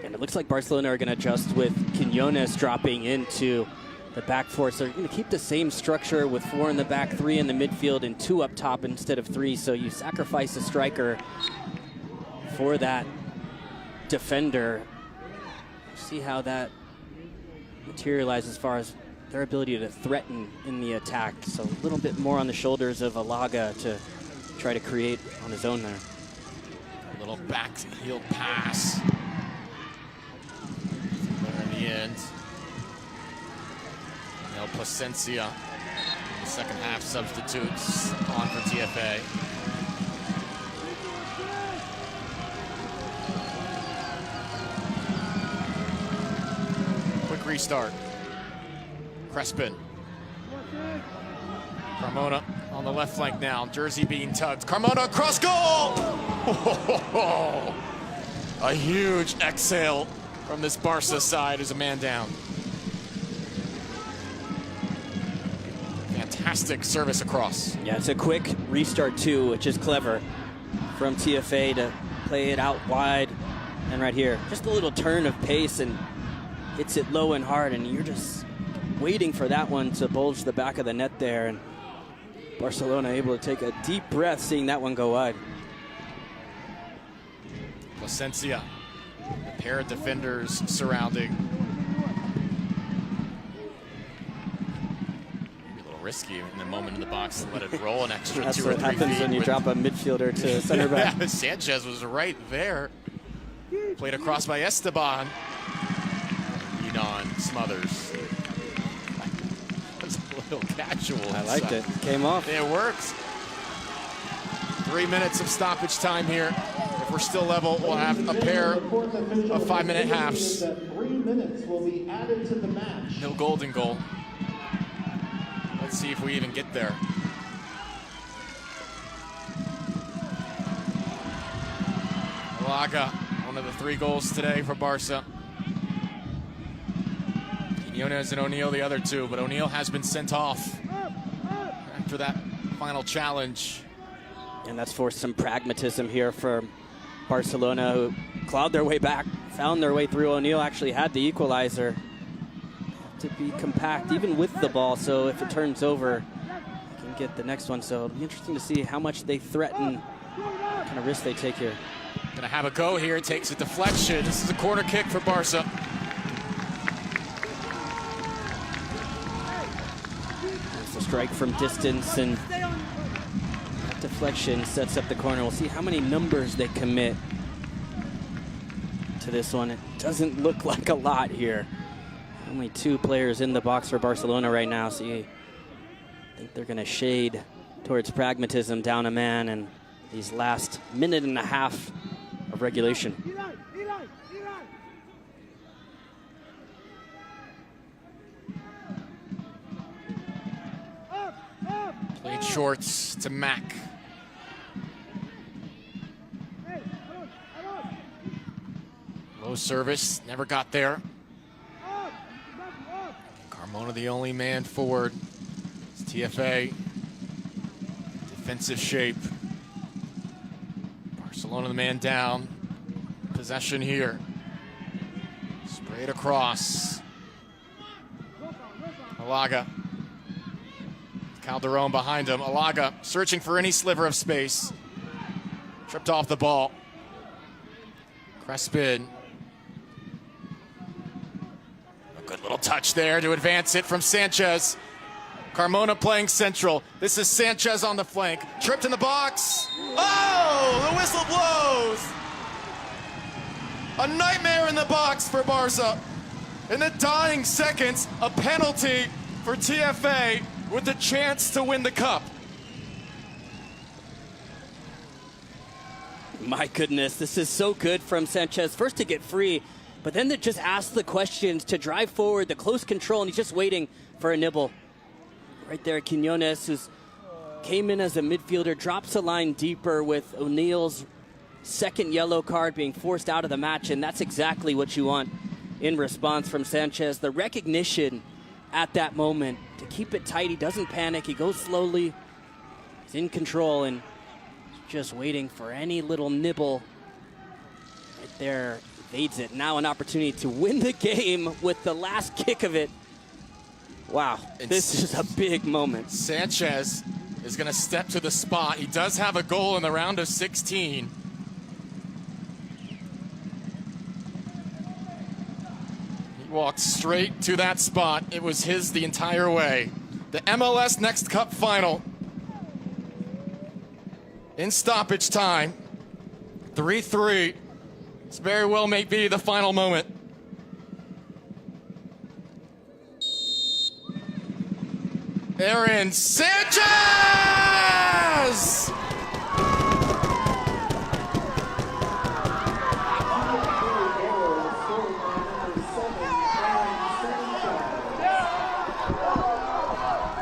And it looks like Barcelona are going to adjust with Quiñones dropping into the back four. So they're going to keep the same structure with 4 in the back, 3 in the midfield, and 2 up top instead of 3. So you sacrifice a striker for that defender. See how that materializes as far as their ability to threaten in the attack. So a little bit more on the shoulders of Alaga to try to create on his own there. A little back heel pass. There in the end. Now Placencia, the second half substitutes on for TFA. Quick restart. Crespin. Carmona on the left flank now. Jersey being tugged. Carmona cross goal! A huge exhale from this Barca side as a man down. Fantastic service across. Yeah, it's a quick restart too, which is clever from TFA to play it out wide. And right here, just a little turn of pace and hits it low and hard, and you're just waiting for that one to bulge the back of the net there. And Barcelona able to take a deep breath seeing that one go wide. Placencia, a pair of defenders surrounding. Maybe a little risky in the moment in the box to let it roll an extra 2 or 3 feet. That's what happens when you drop a midfielder to center back. Yeah, Sanchez was right there. Played across by Esteban. Enon smothers. That's a little casual. I liked it. Came off. It works. 3 minutes of stoppage time here. If we're still level, we'll have a pair of 5-minute halves. 3 minutes will be added to the match. No golden goal. Let's see if we even get there. Alaga, one of the 3 goals today for Barca. Quiñones and O'Neal the other 2, but O'Neal has been sent off after that final challenge. And that's forced some pragmatism here for Barcelona, who clawed their way back, found their way through. O'Neal actually had the equalizer. To be compact, even with the ball, so if it turns over, they can get the next one. So it'll be interesting to see how much they threaten, what kind of risk they take here. Gonna have a go here, takes a deflection. This is a corner kick for Barca. It's a strike from distance, and that deflection sets up the corner. We'll see how many numbers they commit to this one. It doesn't look like a lot here. Only 2 players in the box for Barcelona right now, so you think they're going to shade towards pragmatism down a man in these last minute and a half of regulation. Played shorts to Mack. Low service, never got there. Carmona the only man forward. It's TFA. Defensive shape. Barcelona the man down. Possession here. Sprayed across. Alaga. Calderon behind him. Alaga searching for any sliver of space. Tripped off the ball. Crespin. Good little touch there to advance it from Sanchez. Carmona playing central. This is Sanchez on the flank. Tripped in the box. Oh, the whistle blows. A nightmare in the box for Barca. In the dying seconds, a penalty for TFA with the chance to win the cup. My goodness, this is so good from Sanchez. First to get free, but then to just ask the questions, to drive forward, the close control, and he's just waiting for a nibble. Right there, Quiñones, who came in as a midfielder, drops a line deeper with O'Neal's second yellow card being forced out of the match, and that's exactly what you want in response from Sanchez. The recognition at that moment to keep it tight. He doesn't panic. He goes slowly. He's in control and just waiting for any little nibble right there. Fades it. Now an opportunity to win the game with the last kick of it. Wow, this is a big moment. Sanchez is going to step to the spot. He does have a goal in the round of 16. He walked straight to that spot. It was his the entire way. The MLS Next Cup final. In stoppage time. 3-3. This very well may be the final moment. Aaron Sanchez!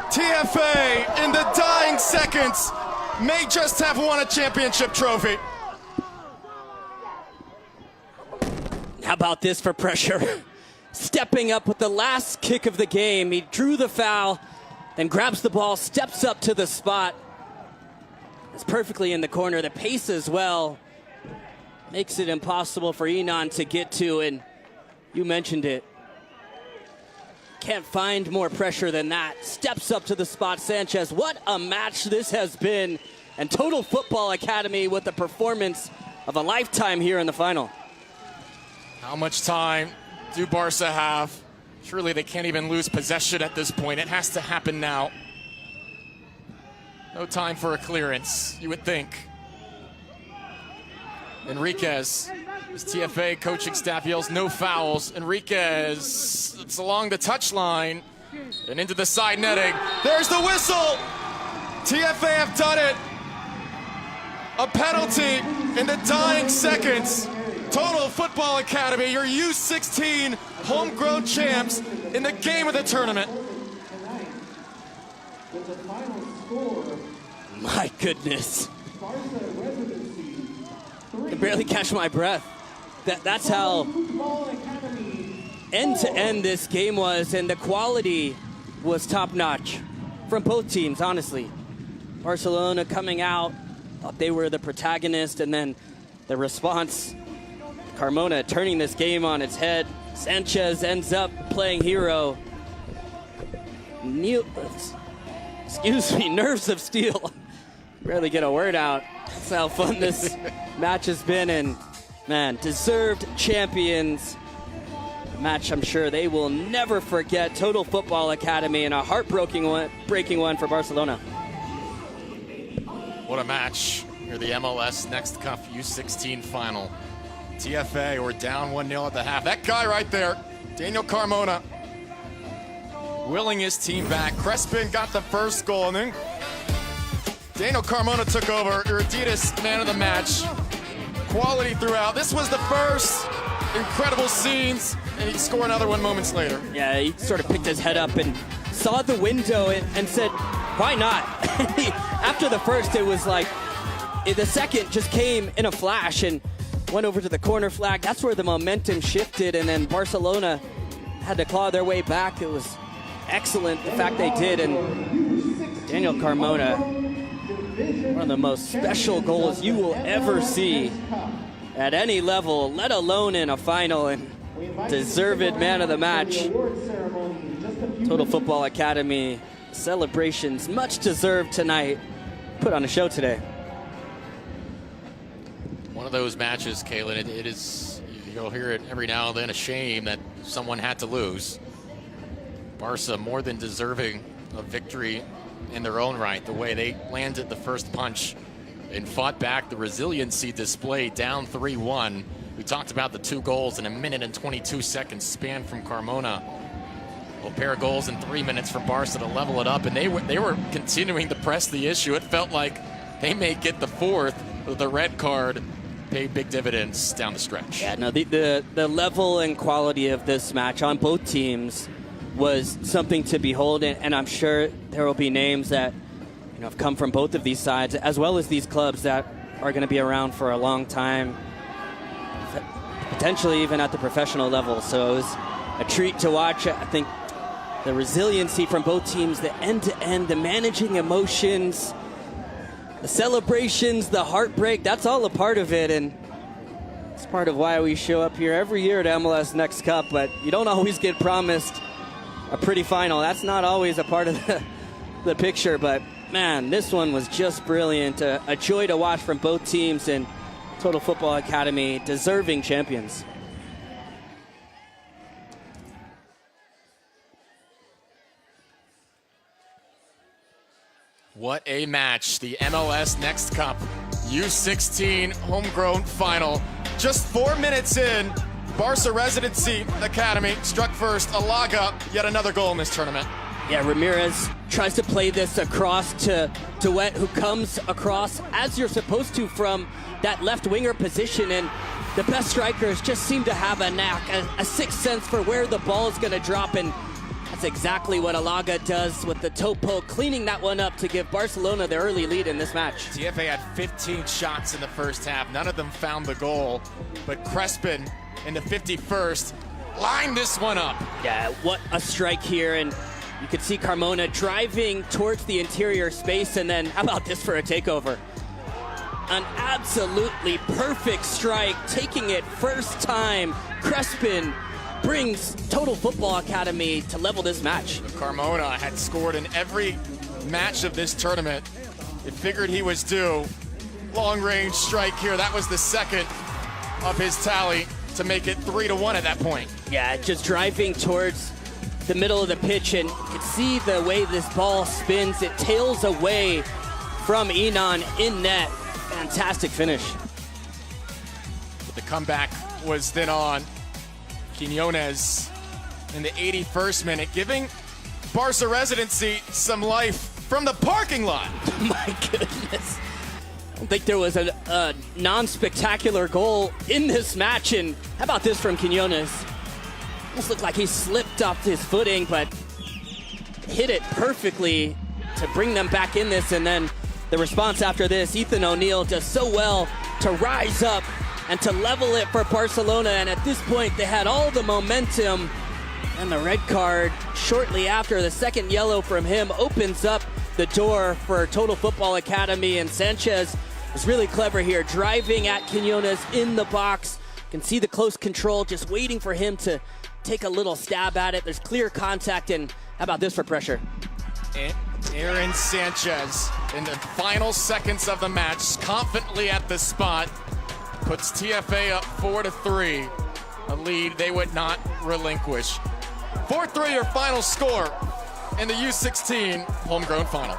TFA in the dying seconds may just have won a championship trophy. How about this for pressure? Stepping up with the last kick of the game. He drew the foul, then grabs the ball, steps up to the spot. It's perfectly in the corner. The pace as well makes it impossible for Enon to get to, and you mentioned it. Can't find more pressure than that. Steps up to the spot, Sanchez. What a match this has been. And Total Football Academy with the performance of a lifetime here in the final. How much time do Barca have? Surely they can't even lose possession at this point. It has to happen now. No time for a clearance, you would think. Enriquez, his TFA coaching staff yells no fouls. Enriquez, it's along the touchline and into the side netting. There's the whistle. TFA have done it. A penalty in the dying seconds. Total Football Academy, your U16 homegrown champs in the game of the tournament. My goodness. I can barely catch my breath. That's how end-to-end this game was, and the quality was top-notch from both teams, honestly. Barcelona coming out, thought they were the protagonist, and then the response, Carmona turning this game on its head. Sanchez ends up playing hero. Nerves of steel. Barely get a word out. That's how fun this match has been, and man, deserved champions. A match I'm sure they will never forget. Total Football Academy, and a heartbreaking one for Barcelona. What a match. Here the MLS Next Cup U16 final. TFA were down 1-0 at the half. That guy right there, Daniel Carmona, willing his team back. Crespin got the first goal, and then Daniel Carmona took over. Your Adidas man of the match. Quality throughout. This was the first. Incredible scenes, and he scored another one moments later. Yeah, he sort of picked his head up and saw the window and said, why not? After the first, it was like, the second just came in a flash and went over to the corner flag. That's where the momentum shifted, and then Barcelona had to claw their way back. It was excellent, the fact they did, and Daniel Carmona, one of the most special goals you will ever see at any level, let alone in a final, and deserved man of the match. Total Football Academy celebrations, much deserved tonight. Put on a show today. One of those matches, Kaylin, it is, you'll hear it every now and then, a shame that someone had to lose. Barca more than deserving of victory in their own right, the way they landed the first punch and fought back, the resiliency displayed down 3-1. We talked about the 2 goals in a minute and 22 seconds span from Carmona. A pair of goals in 3 minutes from Barca to level it up, and they were continuing to press the issue. It felt like they may get the 4th. The red card paid big dividends down the stretch. Yeah, no, the level and quality of this match on both teams was something to behold, and I'm sure there will be names that have come from both of these sides, as well as these clubs that are going to be around for a long time, potentially even at the professional level. So it was a treat to watch. I think the resiliency from both teams, the end-to-end, the managing emotions, the celebrations, the heartbreak, that's all a part of it. And It's part of why we show up here every year at MLS Next Cup, but you don't always get promised a pretty final. That's not always a part of the picture, but man, this one was just brilliant. A joy to watch from both teams, and Total Football Academy deserving champions. What a match. The MLS Next Cup U16 homegrown final. Just 4 minutes in, Barca Residency Academy struck first. Alaga, yet another goal in this tournament. Yeah, Ramirez tries to play this across to Duet, who comes across as you're supposed to from that left winger position, and the best strikers just seem to have a knack, a sixth sense for where the ball is going to drop, and that's exactly what Alaga does with the toe poke, cleaning that one up to give Barcelona the early lead in this match. TFA had 15 shots in the first half. None of them found the goal, but Crespin in the 51st lined this one up. Yeah, what a strike here, and you could see Carmona driving towards the interior space, and then how about this for a takeover? An absolutely perfect strike, taking it first time. Crespin brings Total Football Academy to level this match. Carmona had scored in every match of this tournament. It figured he was due. Long range strike here. That was the second of his tally to make it 3-1 at that point. Yeah, just driving towards the middle of the pitch, and you can see the way this ball spins. It tails away from Enon in net. Fantastic finish. But the comeback was then on. Quiñones in the 81st minute, giving Barca Residency some life from the parking lot. My goodness. I don't think there was a non-spectacular goal in this match, and how about this from Quiñones? Almost looked like he slipped off his footing, but hit it perfectly to bring them back in this, and then the response after this, Ethan O'Neill does so well to rise up and to level it for Barcelona, and at this point they had all the momentum, and the red card shortly after, the second yellow from him, opens up the door for Total Football Academy, and Sanchez is really clever here, driving at Quiñones in the box. You can see the close control, just waiting for him to take a little stab at it. There's clear contact, and how about this for pressure? Aaron Sanchez in the final seconds of the match, confidently at the spot, puts TFA up 4-3, a lead they would not relinquish. 4-3 your final score in the U16 homegrown final.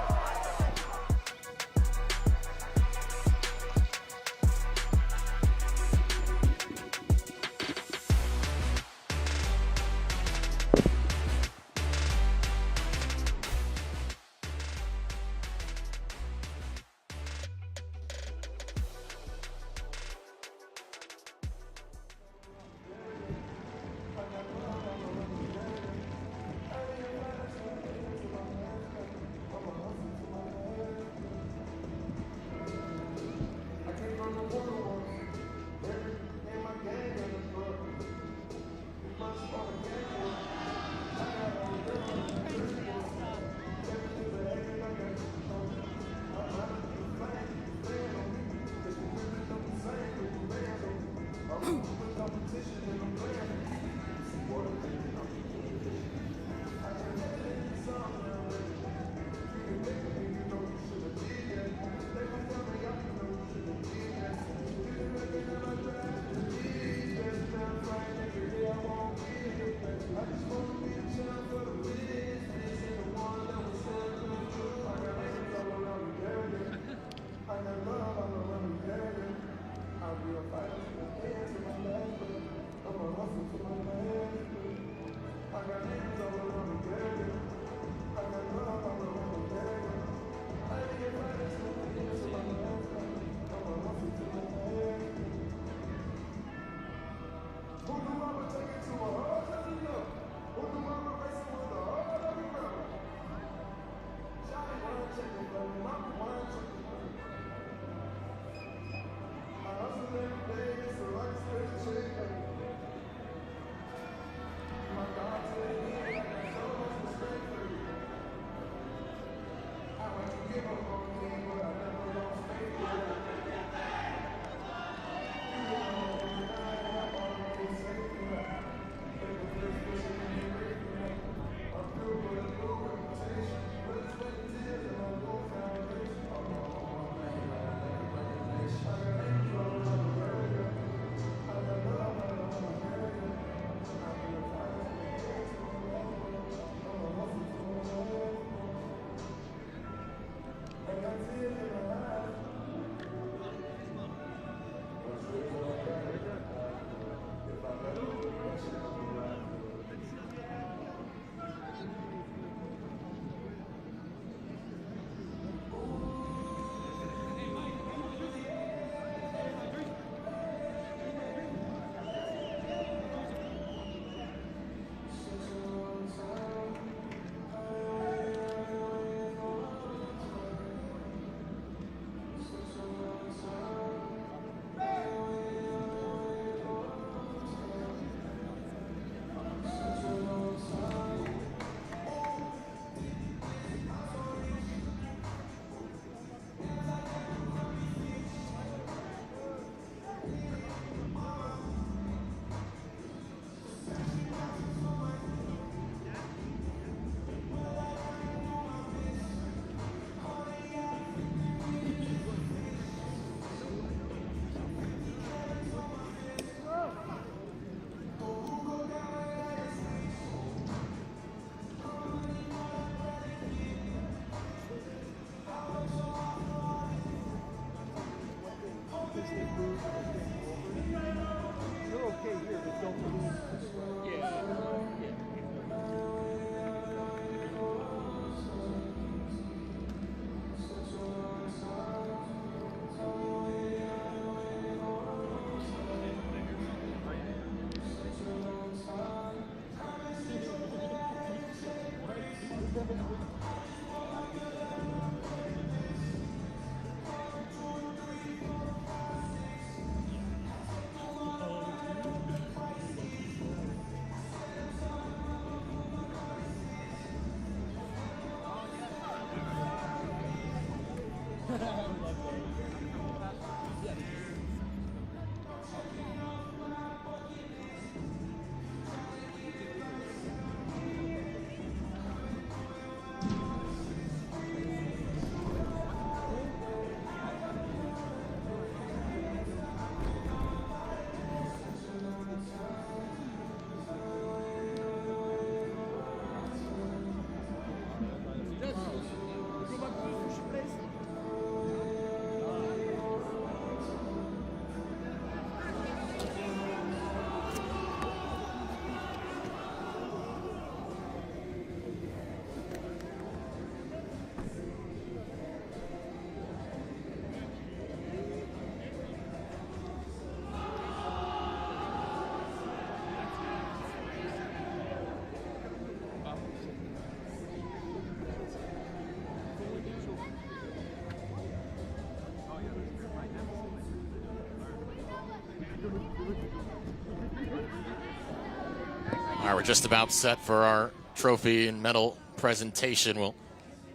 All right, we're just about set for our trophy and medal presentation. We'll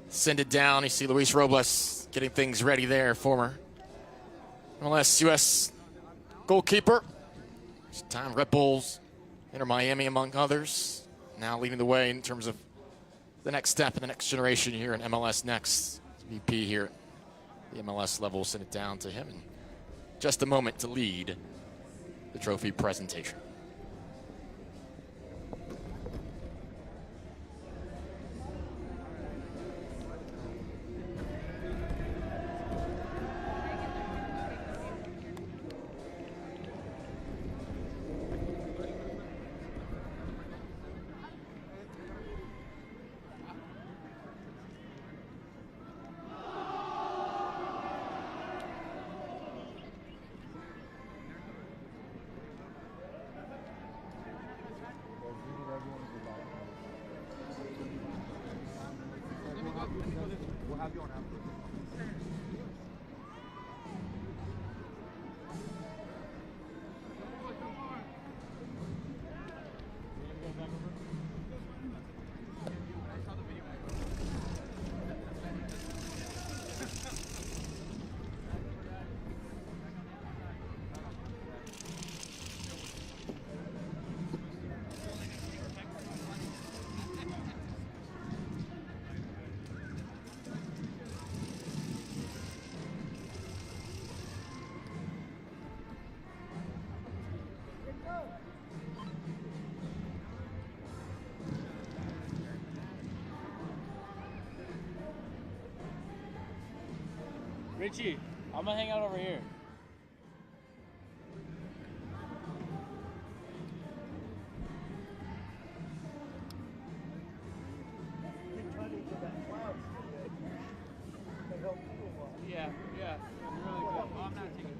send it down. You see Luis Robles getting things ready there, former MLS US goalkeeper. Time Red Bulls, Inter Miami among others. Now leading the way in terms of the next step in the next generation here in MLS Next. VP here at the MLS level. We'll send it down to him in just a moment to lead the trophy presentation. Richie, I'm gonna hang out over here. Yeah, yeah, really good. Oh, I'm not taking it.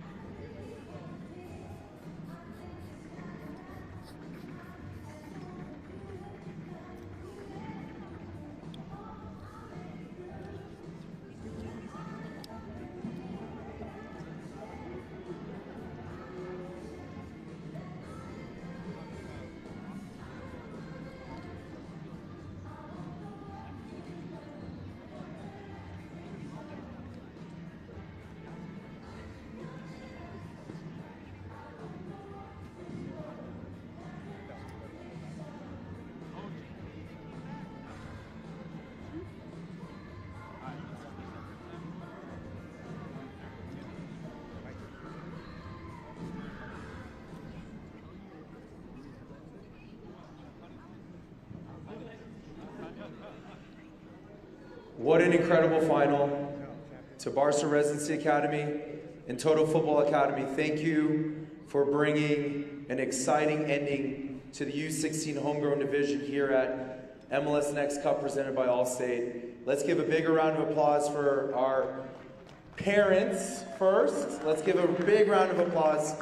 What an incredible final to Barca Residency Academy and Total Football Academy. Thank you for bringing an exciting ending to the U16 homegrown division here at MLS Next Cup presented by Allstate. Let's give a bigger round of applause for our parents first. Let's give a big round of applause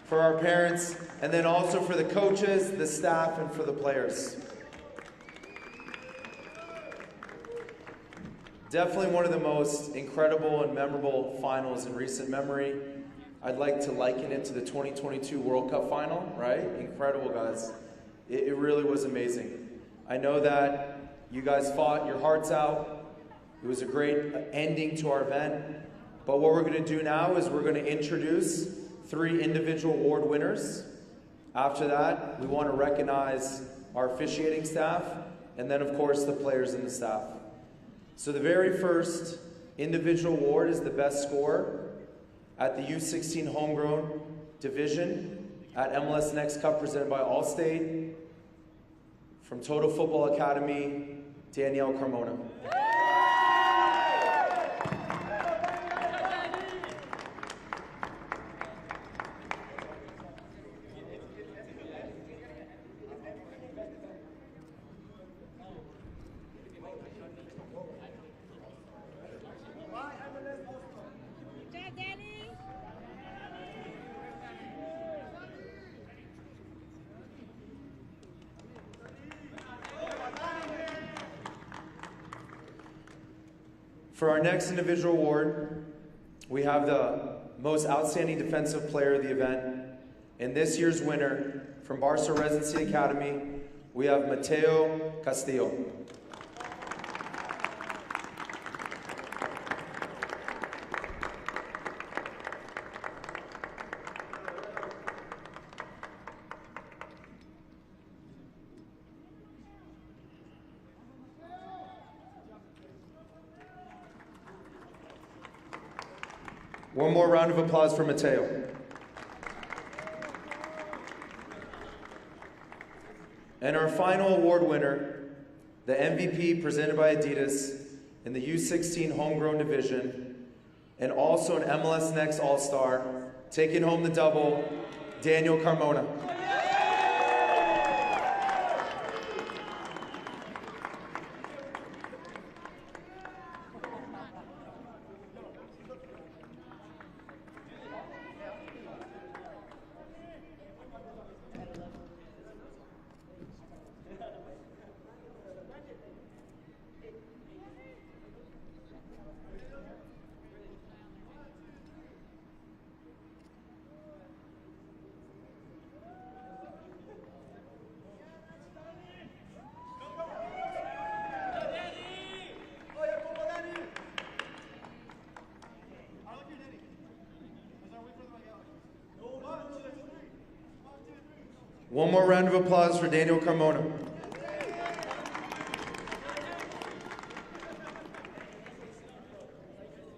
for our parents, and then also for the coaches, the staff, and for the players. Definitely one of the most incredible and memorable finals in recent memory. I'd like to liken it to the 2022 World Cup final, right? Incredible, guys. It really was amazing. I know that you guys fought your hearts out. It was a great ending to our event. But what we're going to do now is we're going to introduce 3 individual award winners. After that, we want to recognize our officiating staff, and then of course the players and the staff. So the very first individual award is the best scorer at the U16 Homegrown Division at MLS Next Cup presented by Allstate. From Total Football Academy, Danielle Carmona. For our next individual award, we have the most outstanding defensive player of the event. And this year's winner from Barca Residency Academy, we have Mateo Castillo. One more round of applause for Mateo. And our final award winner, the MVP presented by Adidas in the U16 Homegrown Division, and also an MLS Next All-Star, taking home the double, Daniel Carmona. One more round of applause for Daniel Carmona.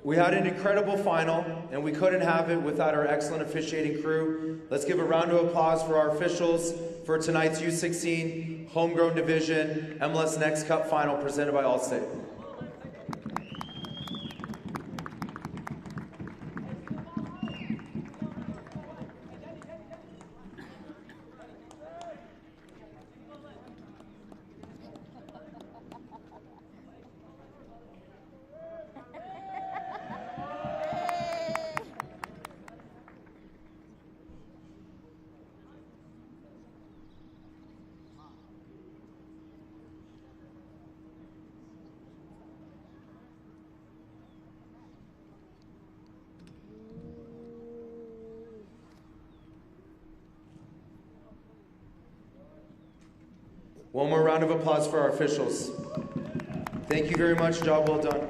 We had an incredible final, and we couldn't have it without our excellent officiating crew. Let's give a round of applause for our officials for tonight's U16 Homegrown Division MLS Next Cup final presented by Allstate. One more round of applause for our officials. Thank you very much, job well done.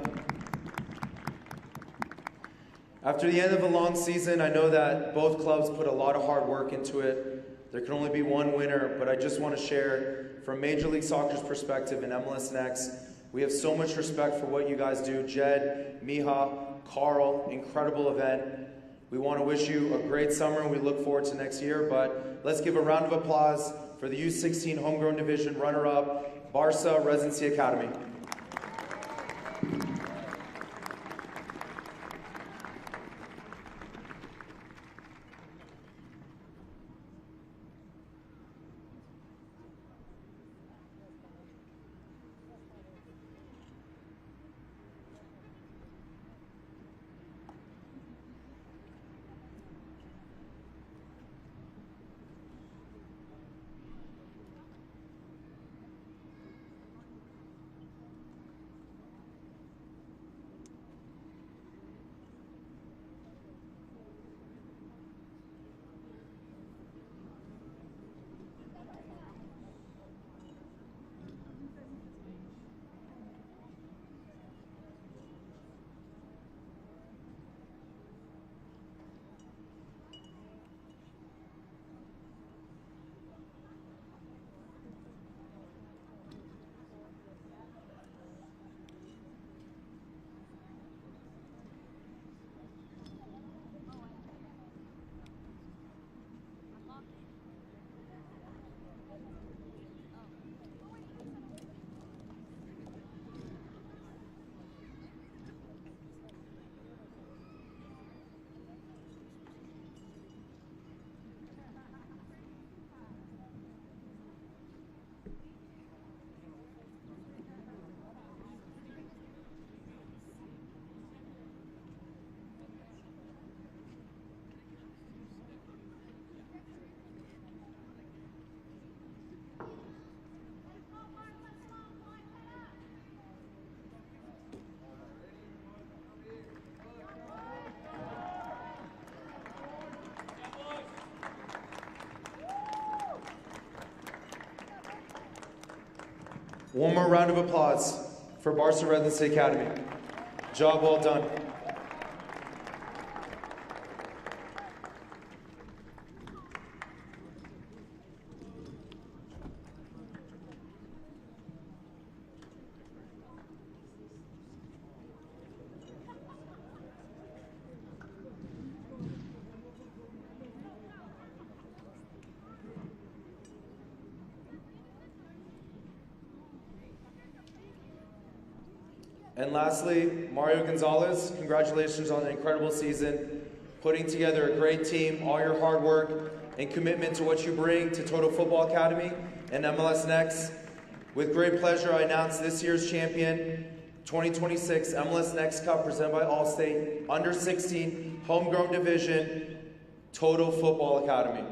After the end of a long season, I know that both clubs put a lot of hard work into it. There can only be one winner, but I just want to share from Major League Soccer's perspective and MLS Next, we have so much respect for what you guys do. Jed, Miha, Carl, incredible event. We want to wish you a great summer and we look forward to next year, but let's give a round of applause for the U16 Homegrown Division runner-up, Barca Residency Academy. One more round of applause for Barca Residency Academy. Job well done. And lastly, Mario Gonzalez, congratulations on an incredible season, putting together a great team, all your hard work and commitment to what you bring to Total Football Academy and MLS Next. With great pleasure, I announce this year's champion, 2026 MLS Next Cup presented by Allstate, under 16, homegrown division, Total Football Academy.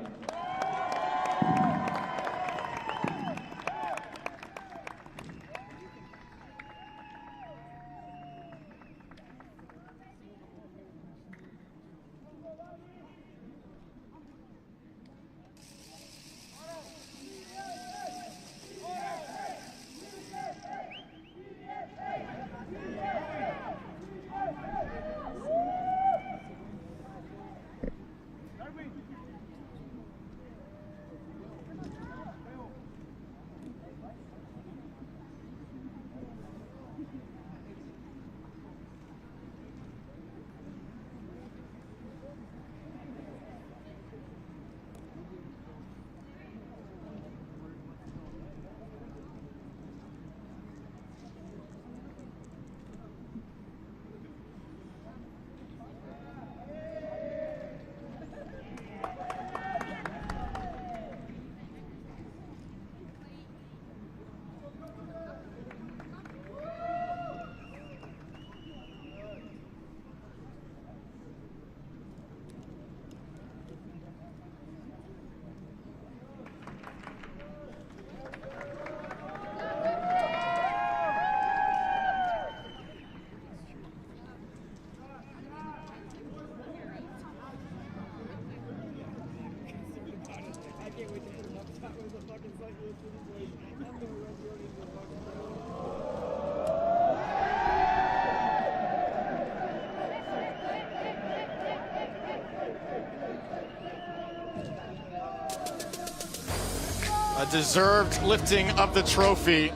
A deserved lifting of the trophy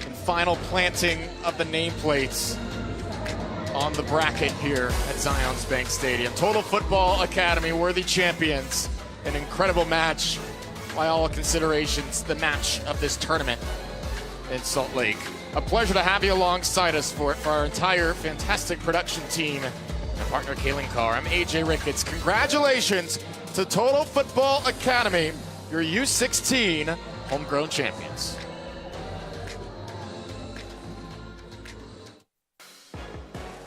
and final planting of the nameplates on the bracket here at Zions Bank Stadium. Total Football Academy, worthy champions. An incredible match by all considerations, the match of this tournament in Salt Lake. A pleasure to have you alongside us for our entire fantastic production team and partner Kaylin Carr. I'm AJ Ricketts. Congratulations to Total Football Academy, your U16 homegrown champions.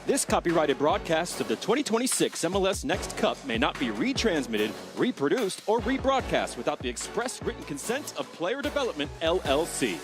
This copyrighted broadcast of the 2026 MLS Next Cup may not be retransmitted, reproduced, or rebroadcast without the express written consent of Player Development, LLC.